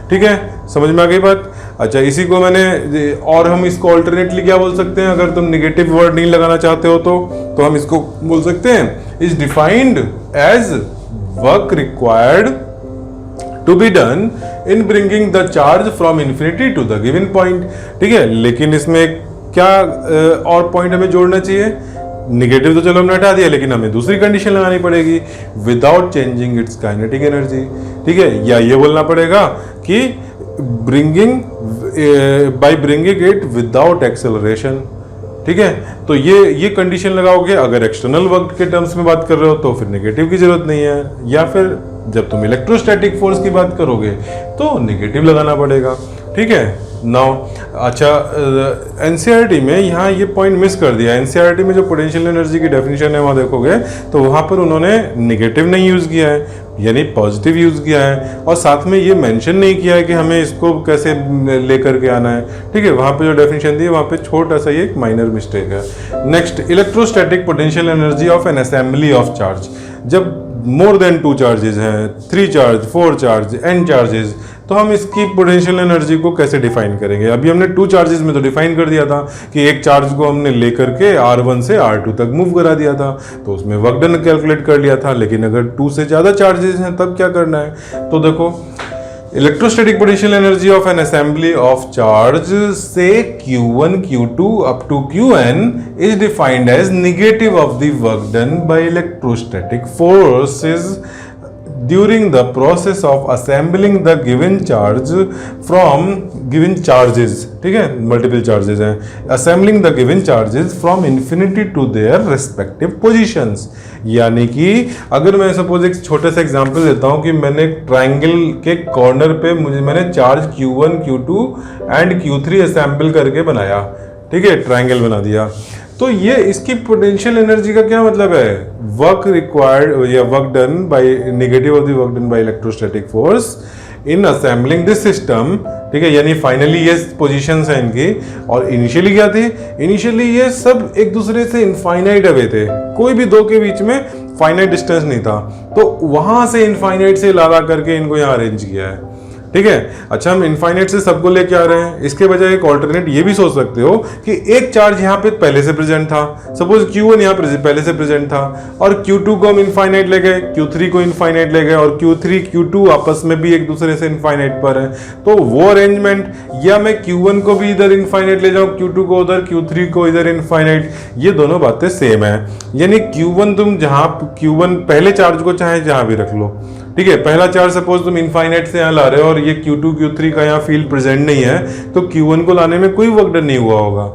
ठीक है, समझ में आ गई बात। अच्छा, इसी को मैंने, और हम इसको ऑल्टरनेटली क्या बोल सकते हैं, अगर तुम नेगेटिव वर्ड नहीं लगाना चाहते हो तो हम इसको बोल सकते हैं is defined as work required to be done in bringing the charge from infinity to the given point. ठीक है, लेकिन इसमें क्या और पॉइंट हमें जोड़ना चाहिए, निगेटिव तो चलो हमने हटा दिया, लेकिन हमें दूसरी कंडीशन लगानी पड़ेगी, without changing its kinetic energy. ठीक है, या ये बोलना पड़ेगा कि by bringing it without acceleration. ठीक है, तो ये कंडीशन लगाओगे। अगर एक्सटर्नल वर्क के टर्म्स में बात कर रहे हो तो फिर नेगेटिव की जरूरत नहीं है, या फिर जब तुम इलेक्ट्रोस्टैटिक फोर्स की बात करोगे तो नेगेटिव लगाना पड़ेगा। ठीक है, नाउ अच्छा, एनसीईआरटी में यहाँ ये पॉइंट मिस कर दिया। एनसीईआरटी में जो पोटेंशियल एनर्जी की डेफिनेशन है वहाँ देखोगे तो वहाँ पर उन्होंने नेगेटिव नहीं यूज़ किया है, यानी पॉजिटिव यूज़ किया है, और साथ में ये मेंशन नहीं किया है कि हमें इसको कैसे लेकर के आना है। ठीक है, वहाँ पे जो डेफिनेशन दी है वहाँ पे छोटा सा ये एक माइनर मिस्टेक है। Next, electrostatic potential energy of an assembly of charge. जब मोर देन 2 चार्जेस हैं, 3 चार्ज, 4 चार्ज, n चार्जेस, तो हम इसकी पोटेंशियल एनर्जी को कैसे डिफाइन करेंगे। अभी हमने 2 चार्जेस में तो डिफाइन कर दिया था कि एक चार्ज को हमने लेकर के R1 से R2 तक मूव करा दिया था, तो उसमें वर्क डन कैलकुलेट कर लिया था। लेकिन अगर 2 से ज़्यादा चार्जेस हैं तब क्या करना है, तो देखो, electrostatic potential energy of an assembly of charge से Q1, Q2 up to Qn is defined as negative of the work done by electrostatic forces during the process of assembling the given charge from given charges। ठीक है, multiple charges हैं, assembling the given charges from infinity to their respective positions। यानी कि अगर मैं suppose एक छोटा सा एग्जांपल देता हूं कि मैंने ट्रायंगल के कॉर्नर पे मैंने charge Q1, Q2 and Q3 assemble करके बनाया। ठीक है, ट्रायंगल बना दिया, तो ये इसकी पोटेंशियल एनर्जी का क्या मतलब है, वर्क रिक्वायर्ड या work done by negative of the work done by electrostatic force in assembling this system. ठीक है, यानी फाइनली ये पोजीशंस हैं इनकी, और इनिशियली क्या थी, इनिशियली ये सब एक दूसरे से इनफाइनाइट अवे थे, कोई भी दो के बीच में फाइनाइट डिस्टेंस नहीं था, तो वहां से इनफाइनाइट से ला करके इनको यहाँ अरेंज किया है। ठीक है, अच्छा, हम इनफाइनाइट से सबको लेके आ रहे हैं, इसके बजाय एक ऑल्टरनेट ये भी सोच सकते हो कि एक चार्ज यहाँ पे पहले से प्रेजेंट था, सपोज Q1 यहाँ पहले से प्रेजेंट था, और Q2 को हम इनफाइनाइट ले गए, Q3 को इनफाइनाइट ले गए, और Q3 Q2 आपस में भी एक दूसरे से इनफाइनाइट पर है, तो वो अरेंजमेंट, या मैं Q1 को भी इधर इनफाइनाइट ले जाऊँ, Q2 को उधर, Q3 को इधर इनफाइनाइट, ये दोनों बातें सेम है। यानी Q1 तुम जहाँ Q1 पहले चार्ज को चाहे जहाँ भी रख लो। ठीक है, पहला चार्ज सपोज तुम इनफाइनाइट से यहाँ ला रहे हो और ये Q2 Q3 का यहाँ फील्ड प्रेजेंट नहीं है, तो Q1 को लाने में कोई वर्क डन नहीं हुआ होगा।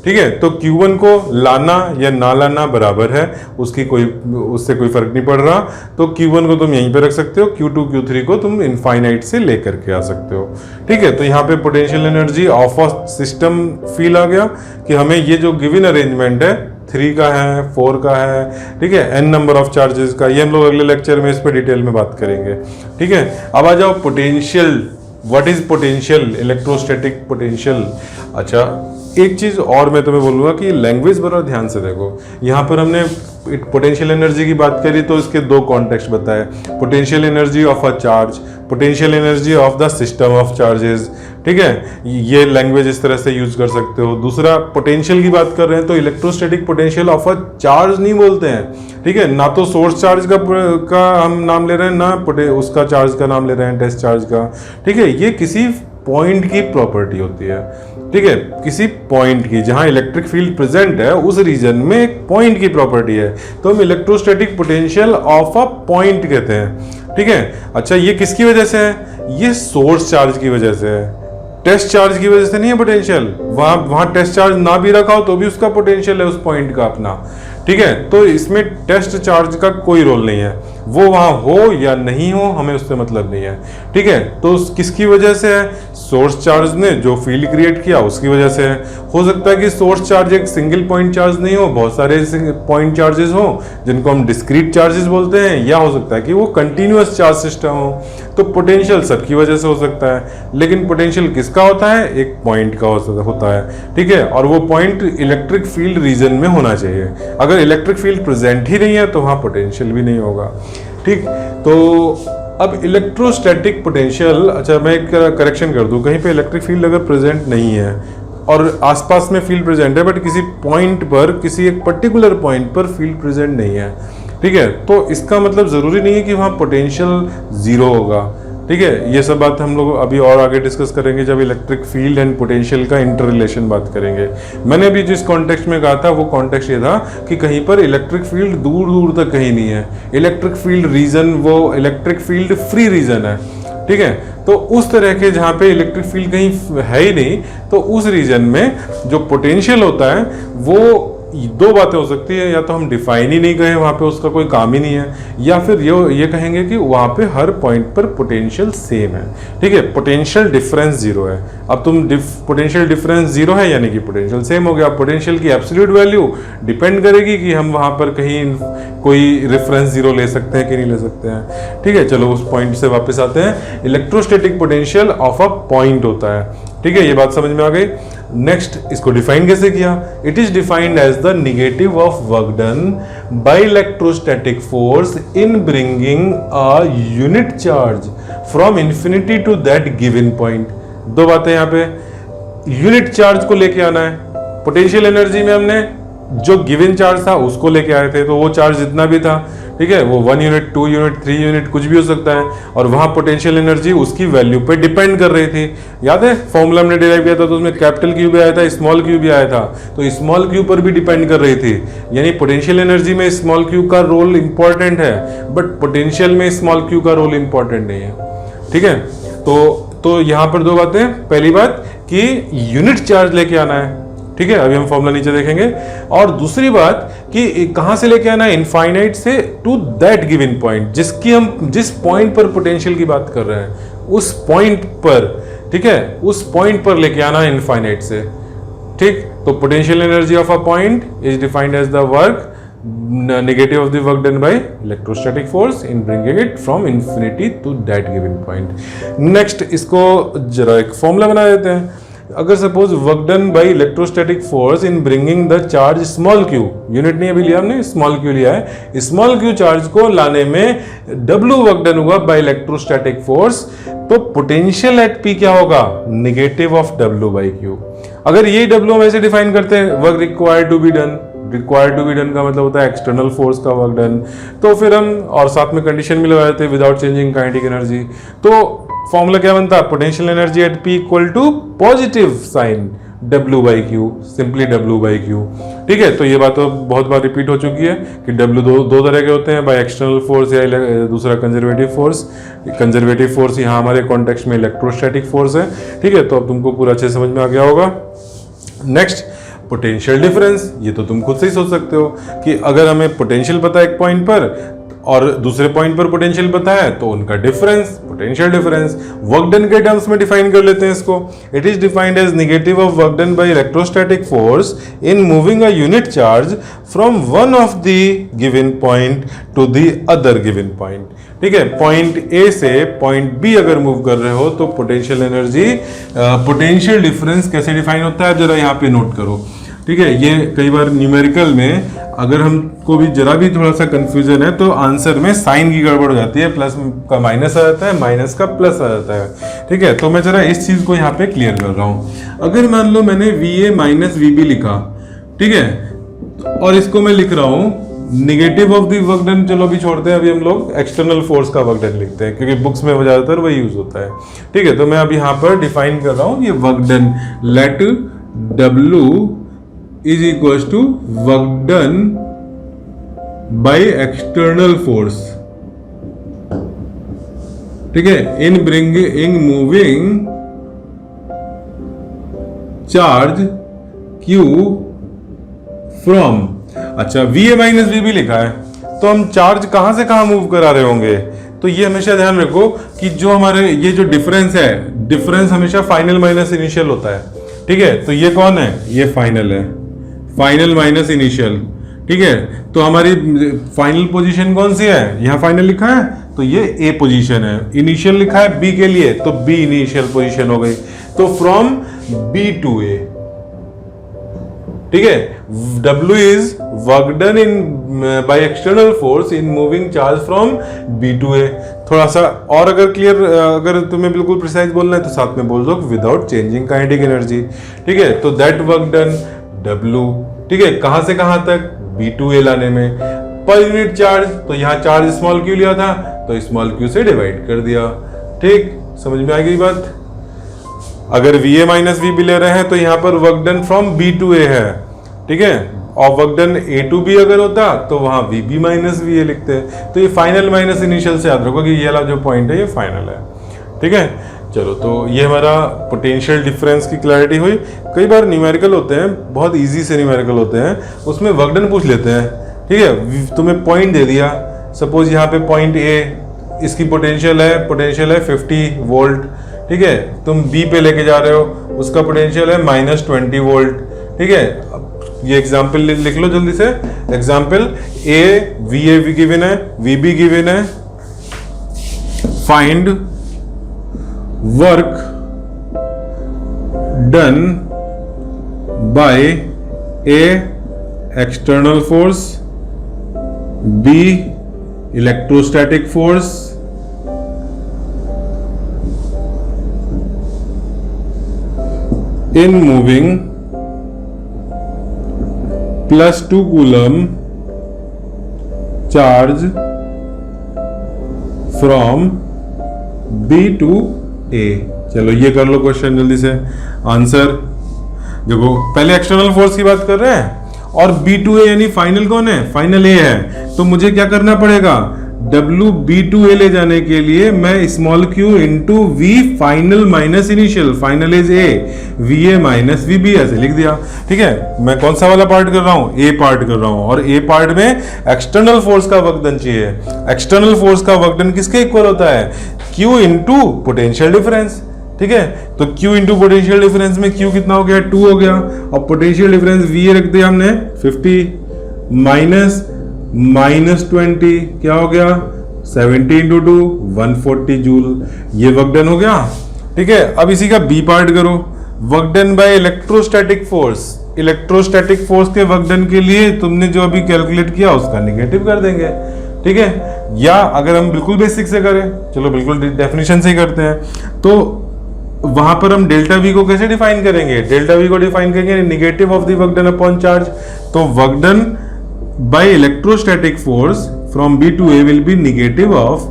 ठीक है, तो Q1 को लाना या ना लाना बराबर है, उससे कोई फर्क नहीं पड़ रहा, तो Q1 को तुम यहीं पे रख सकते हो, Q2 Q3 को तुम इनफाइनाइट से लेकर के आ सकते हो। ठीक है, तो यहाँ पे potential energy of a system feel आ गया कि हमें ये जो गिवन अरेंजमेंट है 3 का है, 4 का है, ठीक है, n नंबर ऑफ चार्जेस का, ये हम लोग अगले लेक्चर में इस पर डिटेल में बात करेंगे। ठीक है, अब आ जाओ potential, what is potential, electrostatic potential. अच्छा, एक चीज और मैं तुम्हें बोलूंगा कि लैंग्वेज बड़ा ध्यान से देखो, यहाँ पर हमने पोटेंशियल एनर्जी की बात करी तो इसके 2 कॉन्टेक्स्ट बताए, potential energy of a charge, potential energy of the system of charges. ठीक है, ये लैंग्वेज इस तरह से यूज कर सकते हो। दूसरा, पोटेंशियल की बात कर रहे हैं तो electrostatic potential of a charge नहीं बोलते हैं। ठीक है, ना तो सोर्स चार्ज का हम नाम ले रहे हैं, ना उसका चार्ज का नाम ले रहे हैं, टेस्ट चार्ज का। ठीक है, ये किसी पॉइंट की प्रॉपर्टी होती है। ठीक है, किसी पॉइंट की, जहां इलेक्ट्रिक फील्ड प्रेजेंट है उस रीजन में एक पॉइंट की प्रॉपर्टी है, तो हम electrostatic potential of a point कहते हैं। ठीक है, अच्छा, ये किसकी वजह से है, ये सोर्स चार्ज की वजह से है, टेस्ट चार्ज की वजह से नहीं है पोटेंशियल। वहां टेस्ट चार्ज ना भी रखा हो तो भी उसका पोटेंशियल है उस पॉइंट का अपना। ठीक है, तो इसमें टेस्ट चार्ज का कोई रोल नहीं है, वो वहां हो या नहीं हो हमें उससे मतलब नहीं है। ठीक है, तो किसकी वजह से है, सोर्स चार्ज ने जो फील्ड क्रिएट किया उसकी वजह से है। हो सकता है कि सोर्स चार्ज एक सिंगल पॉइंट चार्ज नहीं हो, बहुत सारे पॉइंट चार्जेस हो जिनको हम डिस्क्रीट चार्जेस बोलते हैं, या हो सकता है कि वो कंटिन्यूअस चार्ज सिस्टम हो। तो पोटेंशियल सबकी वजह से हो सकता है, लेकिन पोटेंशियल किसका होता है? एक पॉइंट का होता है, ठीक है। और वो पॉइंट इलेक्ट्रिक फील्ड रीजन में होना चाहिए। अगर इलेक्ट्रिक फील्ड प्रेजेंट ही नहीं है तो वहाँ पोटेंशियल भी नहीं होगा, ठीक। तो अब इलेक्ट्रोस्टैटिक पोटेंशियल, अच्छा मैं एक करेक्शन कर दूं, कहीं पे इलेक्ट्रिक फील्ड अगर प्रेजेंट नहीं है और आसपास में फील्ड प्रेजेंट है, बट किसी पॉइंट पर, किसी एक पर्टिकुलर पॉइंट पर फील्ड प्रेजेंट नहीं है, ठीक है, तो इसका मतलब जरूरी नहीं है कि वहाँ पोटेंशियल जीरो होगा, ठीक है। ये सब बात हम लोग अभी और आगे डिस्कस करेंगे जब इलेक्ट्रिक फील्ड एंड पोटेंशियल का इंटर रिलेशन बात करेंगे। मैंने अभी जिस कॉन्टेक्स्ट में कहा था वो कॉन्टेक्स्ट ये था कि कहीं पर इलेक्ट्रिक फील्ड दूर दूर तक कहीं नहीं है, इलेक्ट्रिक फील्ड रीजन वो इलेक्ट्रिक फील्ड फ्री रीजन है, ठीक है। तो उस तरह के जहाँ पे इलेक्ट्रिक फील्ड कहीं है ही नहीं, तो उस रीजन में जो पोटेंशियल होता है वो दो बातें हो सकती है, या तो हम डिफाइन ही नहीं करें, वहाँ पे उसका कोई काम ही नहीं है, या फिर ये कहेंगे कि वहाँ पे हर पॉइंट पर पोटेंशियल सेम है, ठीक है, पोटेंशियल डिफरेंस जीरो है। अब तुम पोटेंशियल डिफरेंस जीरो है यानी कि पोटेंशियल सेम हो गया। पोटेंशियल की एब्सोल्यूट वैल्यू डिपेंड करेगी कि हम वहाँ पर कहीं कोई रेफरेंस जीरो ले सकते हैं कि नहीं ले सकते हैं, ठीक है। चलो उस पॉइंट से वापस आते हैं। Electrostatic potential of a point होता है, ठीक है, ये बात समझ में आ गई। नेक्स्ट, इसको डिफाइन कैसे किया? It is defined as the negative of work done by electrostatic force in bringing a unit charge from infinity to that given point. दो बातें यहाँ पे, यूनिट चार्ज को लेके आना है। पोटेंशियल एनर्जी में हमने जो गिवन चार्ज था उसको लेके आए थे, तो वो चार्ज जितना भी था, ठीक है, वो 1 यूनिट 2 यूनिट 3 यूनिट कुछ भी हो सकता है, और वहां पोटेंशियल एनर्जी उसकी वैल्यू पे डिपेंड कर रही थी। याद है फॉर्मूला हमने डिराइव किया था, तो उसमें कैपिटल क्यू भी आया था, स्मॉल क्यू भी आया था, तो स्मॉल क्यू पर भी डिपेंड कर रही थी। यानी पोटेंशियल एनर्जी में स्मॉल क्यू का रोल इंपॉर्टेंट है, बट पोटेंशियल में स्मॉल क्यू का रोल इंपॉर्टेंट नहीं है, ठीक है। तो यहाँ पर दो बातें, पहली बात कि यूनिट चार्ज लेके आना है, ठीक है, अभी हम फॉर्मूला नीचे देखेंगे। और दूसरी बात कि कहां से लेके आना है? इनफाइनाइट से टू दैट गिवन पॉइंट, जिस पॉइंट पर पोटेंशियल की बात कर रहे हैं उस पॉइंट पर, ठीक है, उस पॉइंट पर लेके आना है इनफाइनाइट से, ठीक। तो potential energy of a point is defined as the work negative of the work done by electrostatic force in bringing it from infinity to that given point. Next, इसको जरा एक फॉर्मूला बना देते हैं। अगर suppose work done by electrostatic force in bringing the charge small Q, unit नहीं अभी लिया हमने, स्मॉल क्यू लिया है, स्मॉल क्यू चार्ज को लाने में W वर्क डन हुआ बाय इलेक्ट्रोस्टैटिक फोर्स, तो पोटेंशियल एट P क्या होगा? Negative of W by Q। अगर ये W हम ऐसे डिफाइन करते हैं, work required to be done, required to be done का मतलब होता है एक्सटर्नल फोर्स का वर्क डन, तो फिर हम और साथ में कंडीशन भी लगा देते हैं विदाउट चेंजिंग काइनेटिक एनर्जी, तो फॉर्मूला क्या बनता है? Potential energy at P equal to positive sign W by Q, simply W by Q, ठीक है। तो ये बात तो बहुत बार रिपीट हो चुकी है कि W दो तरह के होते हैं, बाय एक्सटर्नल फोर्स या दूसरा कंजर्वेटिव फोर्स। कंजर्वेटिव फोर्स यहाँ हमारे कॉन्टेक्स्ट में इलेक्ट्रोस्टैटिक फोर्स है, ठीक है, तो अब तुमको पूरा अच्छे समझ में आ गया होगा। नेक्स्ट, पोटेंशियल डिफरेंस, ये तो तुम खुद से ही सोच सकते हो कि अगर हमें पोटेंशियल पता है एक पॉइंट पर और दूसरे पॉइंट पर पोटेंशियल पता है, तो उनका difference potential difference work done के टर्म्स में डिफाइन कर लेते हैं इसको। It is defined as negative of work done by electrostatic force in moving a unit charge from one of the given point to the other given point, ठीक है। Point A से point B अगर move कर रहे हो तो potential energy, potential difference कैसे define होता है, जरा यहाँ पे नोट करो, ठीक है। ये कई बार न्यूमेरिकल में अगर हमको भी जरा भी थोड़ा सा कंफ्यूजन है तो आंसर में साइन की गड़बड़ हो जाती है, प्लस का माइनस आ जाता है, माइनस का प्लस आ जाता है, ठीक है। तो मैं जरा इस चीज को यहाँ पे क्लियर कर रहा हूँ। अगर मान लो मैंने VA माइनस VB लिखा, ठीक है, और इसको मैं लिख रहा हूँ negative of the work done, चलो अभी छोड़ते हैं, अभी हम लोग एक्सटर्नल फोर्स का वर्क डन लिखते हैं क्योंकि बुक्स में ज्यादातर वही यूज होता है, ठीक है। तो मैं अब यहाँ पर डिफाइन कर रहा हूँ ये work done, let W is equals to work done by external force, ठीक है, in bringing moving charge Q from, अच्छा VA माइनस VB लिखा है, तो हम चार्ज कहां से कहां मूव करा रहे होंगे? तो ये हमेशा ध्यान रखो कि जो हमारे ये जो डिफरेंस है, डिफरेंस हमेशा फाइनल माइनस इनिशियल होता है, ठीक है। तो ये कौन है? ये फाइनल है, फाइनल माइनस इनिशियल, ठीक है। तो हमारी फाइनल पोजीशन कौन सी है? यहाँ फाइनल लिखा है, तो ये ए पोजीशन है, इनिशियल लिखा है बी के लिए तो बी इनिशियल पोजीशन हो गई। तो फ्रॉम बी टू ए, ठीक है, W is work done in by external force in moving charge from B to A। थोड़ा सा और अगर क्लियर, अगर तुम्हें बिल्कुल प्रिसाइज बोलना है तो साथ में बोल दो विदाउट चेंजिंग काइनेटिक एनर्जी, ठीक है। तो दैट वर्क डन W, ठीक है, कहां से कहां तक, B to A लाने में, पर यूनिट चार्ज, तो यहां चार्ज स्मॉल q लिया था तो स्मॉल q से डिवाइड कर दिया, ठीक, समझ में आ गई बात। अगर VA माइनस VB ले रहे हैं तो यहाँ पर work done from B to A है, ठीक है, और work done A to B अगर होता तो वहां VB माइनस VA लिखते हैं। तो ये फाइनल माइनस इनिशियल से याद रखो कि ये वाला जो पॉइंट है ये फाइनल है, ठीक है। चलो, तो ये हमारा पोटेंशियल डिफरेंस की क्लैरिटी हुई। कई बार न्यूमेरिकल होते हैं, बहुत इजी से न्यूमेरिकल होते हैं, उसमें वर्क डन पूछ लेते हैं, ठीक है। तुम्हें पॉइंट दे दिया, सपोज यहाँ पे पॉइंट A, इसकी पोटेंशियल है 50 वोल्ट, ठीक है, तुम B पे लेके जा रहे हो, उसका पोटेंशियल है -20 वोल्ट, ठीक है। ये एग्जाम्पल लिख लो जल्दी से। एग्जाम्पल A VA भी गिवन है, VB गिवन है, find work done bye A external force, B electrostatic force, in moving +2 coulomb charge from B to A। चलो ये कर लो क्वेश्चन जल्दी से आंसर। देखो पहले एक्सटर्नल फोर्स की बात कर रहे हैं और B to A यानी फाइनल कौन है, फाइनल A है, तो मुझे क्या करना पड़ेगा, W B to A ले जाने के लिए मैं small q into V final minus initial, final is A, VA minus VB ऐसे लिख दिया, ठीक है। मैं कौन सा वाला पार्ट कर रहा हूं, A पार्ट कर रहा हूं, और A पार्ट में एक्सटर्नल फोर्स का वर्क डन चाहिए। एक्सटर्नल फोर्स का वर्क डन किसके इक्वल होता है, Q इंटू पोटेंशियल डिफरेंस, ठीक है। तो Q इंटू पोटेंशियल डिफरेंस में Q कितना हो गया, 2 हो गया, और पोटेंशियल डिफरेंस VA रख दिया हमने 50 माइनस -20 क्या हो गया, 70 इंटू 2 140 जूल, ये वर्क डन हो गया, ठीक है। अब इसी का बी पार्ट करो, work done by electrostatic force. Electrostatic force के वर्क डन के लिए तुमने जो अभी कैलकुलेट किया उसका निगेटिव कर देंगे, ठीक है। या अगर हम बिल्कुल बेसिक से करें, चलो बिल्कुल डेफिनेशन से ही करते हैं, तो वहां पर हम डेल्टा वी को कैसे डिफाइन करेंगे, डेल्टा वी को डिफाइन करेंगे negative of the work done upon charge. तो work done by electrostatic force from B to A will be negative of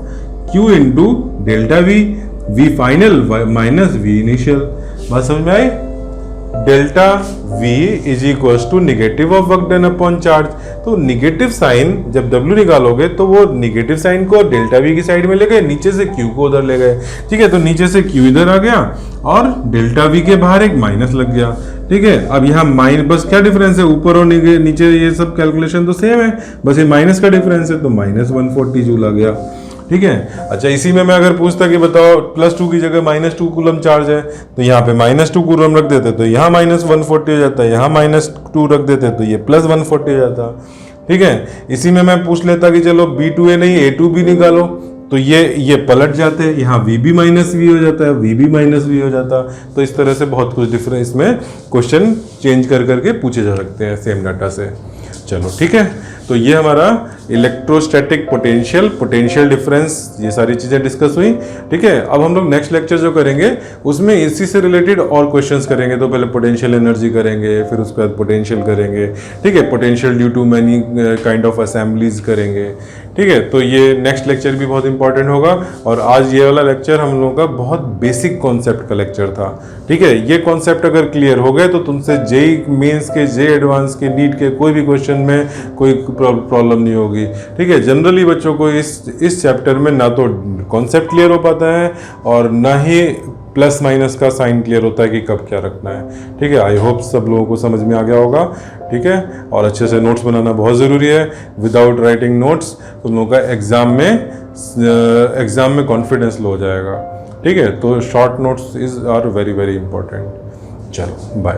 Q into delta V, V final minus V initial। बात समझ में आई, delta V is equal to negative of work done upon charge. तो negative sign जब W निकालोगे तो वो negative sign को डेल्टा V की साइड में ले गए, नीचे से Q को उधर ले गए, ठीक है। तो नीचे से Q इधर आ गया और डेल्टा V के बाहर एक माइनस लग गया, ठीक है। अब यहाँ माइनस, बस क्या डिफरेंस है, ऊपर और नीचे ये सब कैलकुलेशन तो सेम है, बस ये माइनस का डिफरेंस है, तो -140 जूल आ गया, ठीक है। अच्छा, इसी में मैं अगर पूछता कि बताओ +2 की जगह -2 कूलम चार्ज है, तो यहाँ पे -2 कूलम रख देते तो यहाँ -140 हो जाता है, यहाँ -2 रख देते तो ये +140 हो जाता, ठीक है। इसी में मैं पूछ लेता कि चलो B to A नहीं A to B निकालो, तो ये पलट जाते हैं, यहाँ VB माइनस V हो जाता है, VB माइनस V हो जाता। तो इस तरह से बहुत कुछ डिफरेंस इसमें क्वेश्चन चेंज कर करके पूछे जा सकते हैं सेम डाटा से। चलो ठीक है, तो ये हमारा इलेक्ट्रोस्टैटिक पोटेंशियल, पोटेंशियल डिफरेंस, ये सारी चीज़ें डिस्कस हुई, ठीक है। अब हम लोग नेक्स्ट लेक्चर जो करेंगे उसमें इसी से रिलेटेड और क्वेश्चंस करेंगे। तो पहले पोटेंशियल एनर्जी करेंगे, फिर उसके बाद पोटेंशियल करेंगे, ठीक है। Potential due to many kind of assemblies करेंगे, ठीक है। तो ये नेक्स्ट लेक्चर भी बहुत इंपॉर्टेंट होगा। और आज ये वाला लेक्चर हम लोगों का बहुत बेसिक कॉन्सेप्ट का लेक्चर था, ठीक है। ये कॉन्सेप्ट अगर क्लियर हो गए तो तुमसे जेई मेंस के, जेई एडवांस के, नीट के कोई भी क्वेश्चन में कोई प्रॉब्लम नहीं होगी, ठीक है। जनरली बच्चों को इस चैप्टर में ना तो कॉन्सेप्ट क्लियर हो पाता है और ना ही प्लस माइनस का साइन क्लियर होता है कि कब क्या रखना है, ठीक है। आई होप सब लोगों को समझ में आ गया होगा, ठीक है। और अच्छे से नोट्स बनाना बहुत ज़रूरी है। विदाउट राइटिंग नोट्स तुम लोगों का एग्जाम में कॉन्फिडेंस लो हो जाएगा, ठीक है। तो short notes are very very important. चलो बाय।